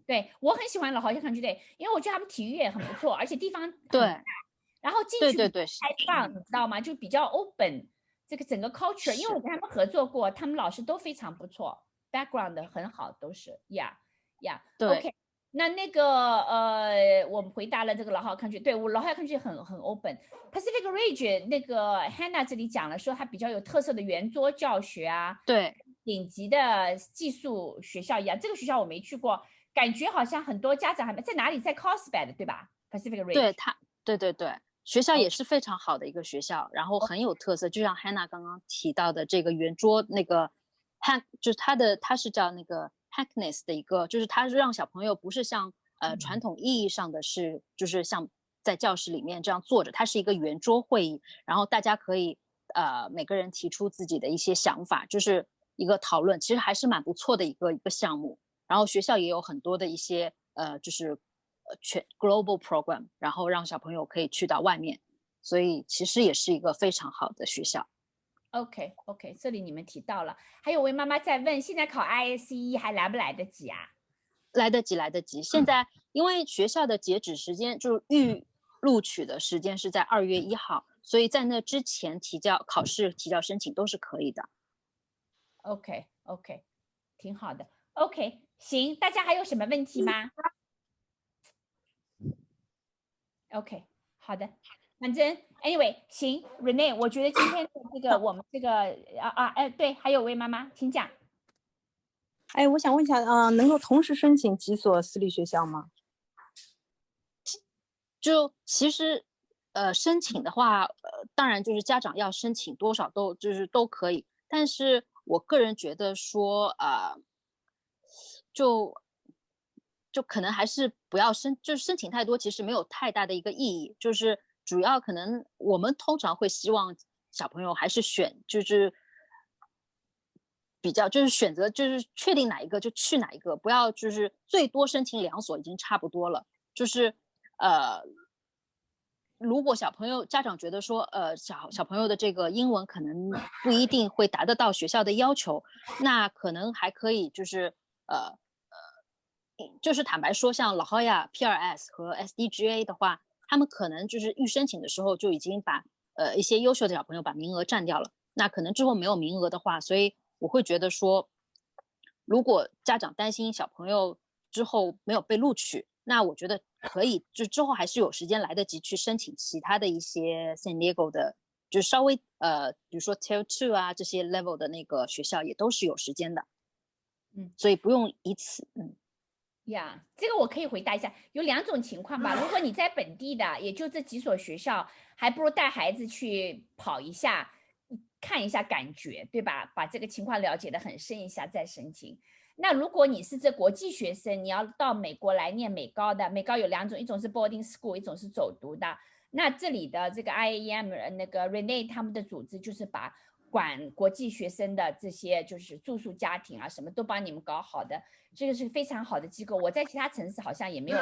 对，我很喜欢La Jolla Country Day，因为我觉得他们体育也很不错，而且地方很对，然后进去对开放，你知道吗？就比较 open， 这个整个 culture， 因为我跟他们合作过，他们老师都非常不错 ，background 很好，都是对 OK， 那个我们回答了这个La Jolla Country，对我La Jolla Country 很 open。Pacific Ridge 那个 Hannah 这里讲了说，它比较有特色的圆桌教学啊，对，顶级的技术学校一样。这个学校我没去过，感觉好像很多家长还没在哪里，在 Carlsbad 对吧 ？Pacific Ridge。对，学校也是非常好的一个学校，然后很有特色，就像 Hannah 刚刚提到的这个圆桌那个 就是它是叫那个 Hackness 的一个，就是它让小朋友不是像传统意义上的是就是像在教室里面这样坐着，它是一个圆桌会议，然后大家可以每个人提出自己的一些想法，就是一个讨论，其实还是蛮不错的一个项目。然后学校也有很多的一些就是全 global program， 然后让小朋友可以去到外面，所以其实也是一个非常好的学校。OK， 这里你们提到了，还有位妈妈在问，现在考 ISE 还来不来得及啊？来得及。现在因为学校的截止时间就是预录取的时间是在2月1号，所以在那之前考试提交申请都是可以的。OK， 挺好的。OK， 行，大家还有什么问题吗？OK， 好的，反正 anyway， 行 ，Renee， 我觉得今天的这个我们这个对，还有位妈妈，请讲。我想问一下，能够同时申请几所私立学校吗？就其实申请的话，当然就是家长要申请多少都可以，但是我个人觉得说就可能还是不要就是申请太多，其实没有太大的一个意义。就是主要可能我们通常会希望小朋友还是就是比较就是选择就是确定哪一个就去哪一个，不要就是最多申请2所已经差不多了。就是如果家长觉得说小朋友的这个英文可能不一定会达得到学校的要求，那可能还可以就是坦白说，像La Jolla PRS 和 SDGA 的话，他们可能就是预申请的时候就已经把一些优秀的小朋友把名额占掉了。那可能之后没有名额的话，所以我会觉得说，如果家长担心小朋友之后没有被录取，那我觉得可以，就之后还是有时间来得及去申请其他的一些 San Diego 的，就是稍微比如说 Tier 2啊这些 level 的那个学校也都是有时间的。所以不用一次。这个我可以回答一下，有2种情况吧。如果你在本地的，也就这几所学校，还不如带孩子去跑一下，看一下感觉，对吧？把这个情况了解得很深一下再申请。那如果你是这国际学生，你要到美国来念美高的，美高有2种，一种是 boarding school， 一种是走读的。那这里的这个 IAM 那个 Renee 他们的组织就是把管国际学生的这些就是住宿家庭啊，什么都帮你们搞好的，这个是非常好的机构。我在其他城市好像也没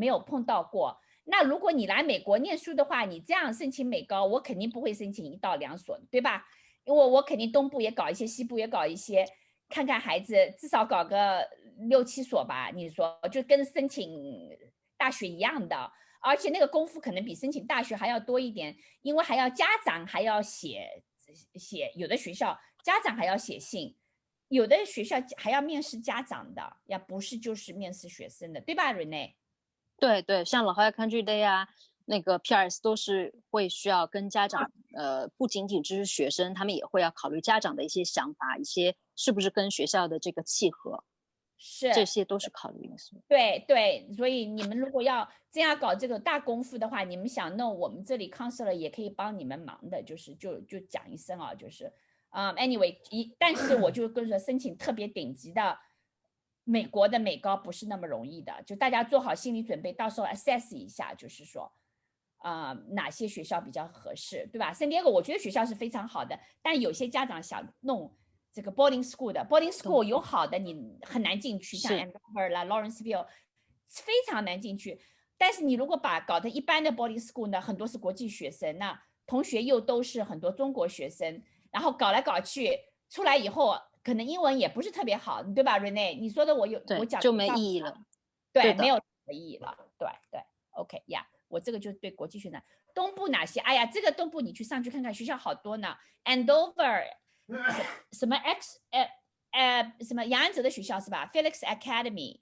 有碰到过。那如果你来美国念书的话，你这样申请美高，我肯定不会申请1到2所，对吧？因为我肯定东部也搞一些，西部也搞一些，看看孩子至少搞个6、7所吧。你说就跟申请大学一样的，而且那个功夫可能比申请大学还要多一点，因为还要家长还要写，有的学校家长还要写信，有的学校还要面试家长的，也不是就是面试学生的，对吧 Renee？ 对，像 La Jolla Country Day 啊，那个 PRS 都是会需要跟家长，不仅仅只是学生，他们也会要考虑家长的一些想法，一些是不是跟学校的这个契合。这些都是考虑因素。对，所以你们如果要这样搞这个大功夫的话，你们想弄，我们这里 counselor 也可以帮你们忙的，就讲一声啊，就是anyway， 但是我就跟着申请特别顶级的美国的美高不是那么容易的，就大家做好心理准备，到时候 assess 一下，就是说哪些学校比较合适，对吧？圣地亚哥我觉得学校是非常好的，但有些家长想弄这个 boarding school 的 boarding school 有好的你很难进去，像 Andover 啦 Lawrenceville 非常难进去。但是你如果搞得一般的 boarding school 呢，很多是国际学生，那同学又都是很多中国学生，然后搞来搞去出来以后，可能英文也不是特别好，对吧 Renee？ 你说的我讲就没意义了，对，没有意义了，对 ，OK 呀、我这个就对国际学生。东部哪些？哎呀，这个东部你去上去看看，学校好多呢 ，Andover。什么什么杨安泽的学校是吧 ？Felix Academy，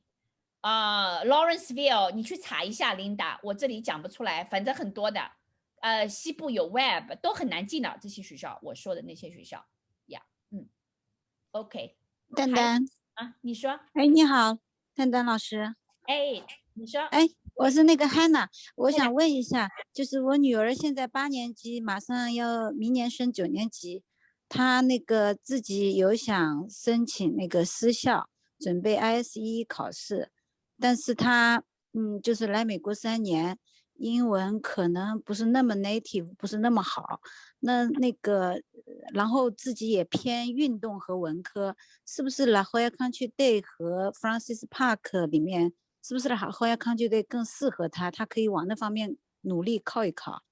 Lawrenceville， 你去查一下，Linda， 我这里讲不出来，反正很多的。西部有 Web， 都很难进的这些学校，我说的那些学校呀，OK。丹丹啊，你说。哎，你好，丹丹老师。哎，你说。哎，我是那个 Hannah， 我想问一下，就是我女儿现在8年级，马上要明年升9年级。他那个自己有想申请那个私校，准备 ISE 考试，但是他就是来美国3年，英文可能不是那么 native， 不是那么好。那个，然后自己也偏运动和文科，是不是 La Jolla Country Day 和 Francis Park 里面，是不是 La Jolla Country Day 更适合他？他可以往那方面努力考一考。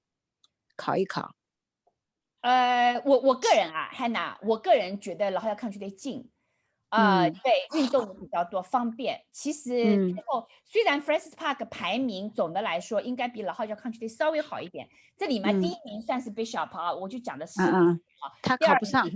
我个人啊 ，Hannah， 我个人觉得然后要看去得近，对，运动比较多，方便。其实最后虽然 Francis Park 排名总的来说应该比老号要看去得稍微好一点，这里面第一名算是 Bishop 啊，我就讲的是他考不上，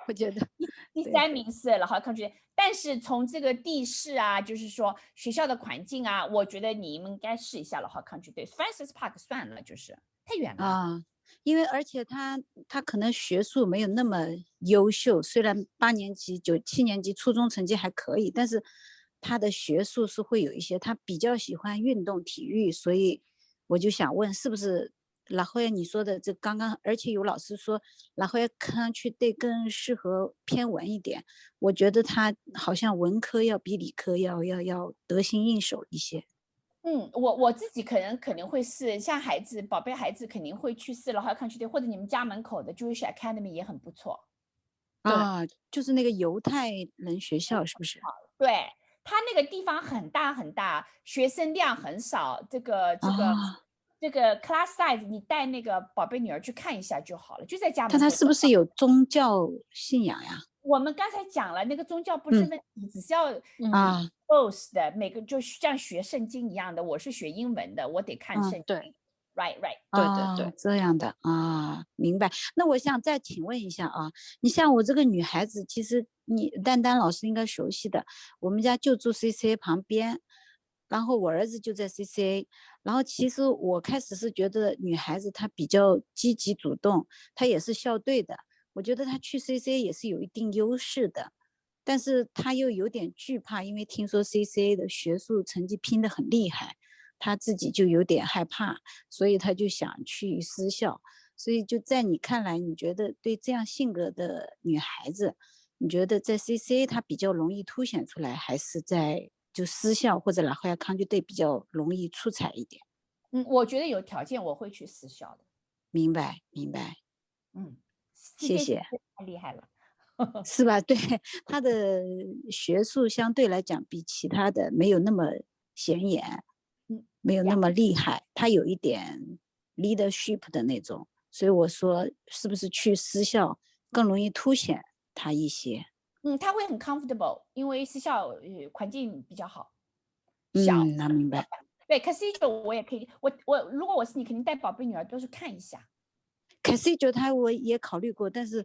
我觉得第3名是老号看去得，但是从这个地势啊，就是说学校的环境啊，我觉得你们应该试一下老号看去得 ，Francis Park 算了，就是太远了啊。因为而且他可能学术没有那么优秀，虽然8年级、7年级初中成绩还可以，但是他的学术是会有一些，他比较喜欢运动体育，所以我就想问，是不是La Jolla你说的这刚刚，而且有老师说La Jolla Country Day更适合偏文一点，我觉得他好像文科要比理科要得心应手一些。我自己可能会试，像宝贝孩子肯定会去试了，还要看去对，或者你们家门口的 Jewish Academy 也很不错。啊，就是那个犹太人学校是不是？对，他那个地方很大很大，学生量很少，这个 class size 你带那个宝贝女儿去看一下就好了，就在家门口。但他是不是有宗教信仰呀？我们刚才讲了，那个宗教不是问题，只是要both 的，每个就像学圣经一样的。我是学英文的，我得看圣经。对 ，right， 对，这样的啊，明白。那我想再请问一下啊，你像我这个女孩子，其实你丹丹老师应该熟悉的，我们家就住 CCA 旁边，然后我儿子就在 CCA， 然后其实我开始是觉得女孩子她比较积极主动，她也是校队的。我觉得他去 CCA 也是有一定优势的，但是他又有点惧怕，因为听说 CCA 的学术成绩拼得很厉害，他自己就有点害怕，所以他就想去私校。所以就在你看来，你觉得对这样性格的女孩子，你觉得在 CCA 她比较容易凸显出来，还是在就私校或者La Jolla Country Day比较容易出彩一点？我觉得有条件我会去私校的。明白。谢谢，太厉害了，是吧？对，他的学术相对来讲比其他的没有那么显眼，没有那么厉害，他有一点 leadership 的那种，所以我说是不是去私校更容易凸显他一些？他会很 comfortable， 因为私校环境比较好，那明白。对 ，Cathedral 我也可以，我如果我是你，肯定带宝贝女儿都去看一下。Cathedral 我也考虑过，但是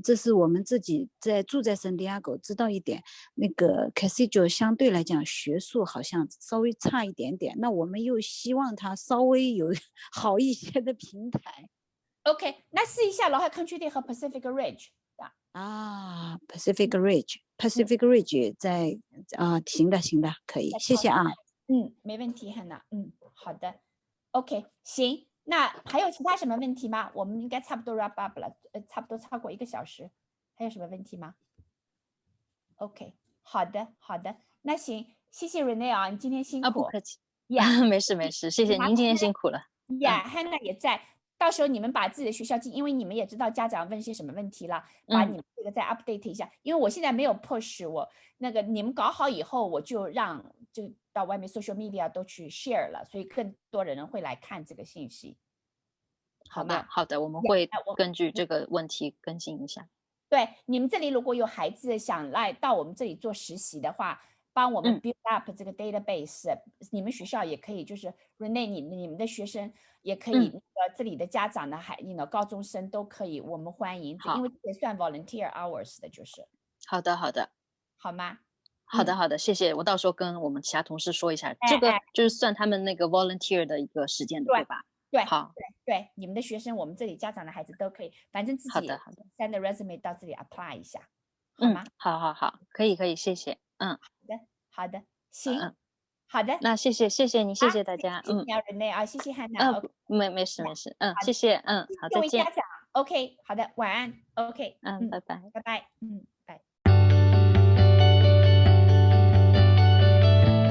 这是我们自己住在圣地亚哥知道一点，那个 Cathedral 相对来讲学术好像稍微差一点点，那我们又希望它稍微有好一些的平台。OK， 那试一下老海 Country Day 和 Pacific Ridge。Pacific Ridge Pacific Ridge 在行的，可以，谢谢啊。没问题，Hannah。好的 ，OK， 行。那还有其他什么问题吗？我们应该差不多 wrap up 了，差不多超过1个小时，还有什么问题吗 ？OK， 好的，那行，谢谢 Renee 啊，你今天辛苦。不客气。Yeah， 没事，谢谢您今天辛苦了。Yeah，Hannah 也在。到时候你们把自己的学校因为你们也知道家长问些什么问题了，把你们这个再 update 一下。因为我现在没有 push 我那个，你们搞好以后，我就到外面 social media 都去 share 了，所以更多人会来看这个信息。好的，我们会根据这个问题更新一下。对，你们这里如果有孩子想来到我们这里做实习的话，帮我们 build up 这个 database，你们学校也可以，就是 Renee 你们的学生也可以，这里的家长的高中生都可以，我们欢迎，因为这也算 volunteer hours 的，就是。好的，好吗？好的，谢谢。我到时候跟我们其他同事说一下，这个就是算他们那个 volunteer 的一个时间的，对吧？对，好，对，你们的学生，我们这里家长的孩子都可以，反正自己send resume 到这里 apply 一下，好吗？好，可以，谢谢。好的，行，好的，那谢谢你，谢谢大家。谢谢Renee 啊，谢谢 Hannah。没事，谢谢。好，再见。OK， 好的，晚安。OK，拜拜。拜拜。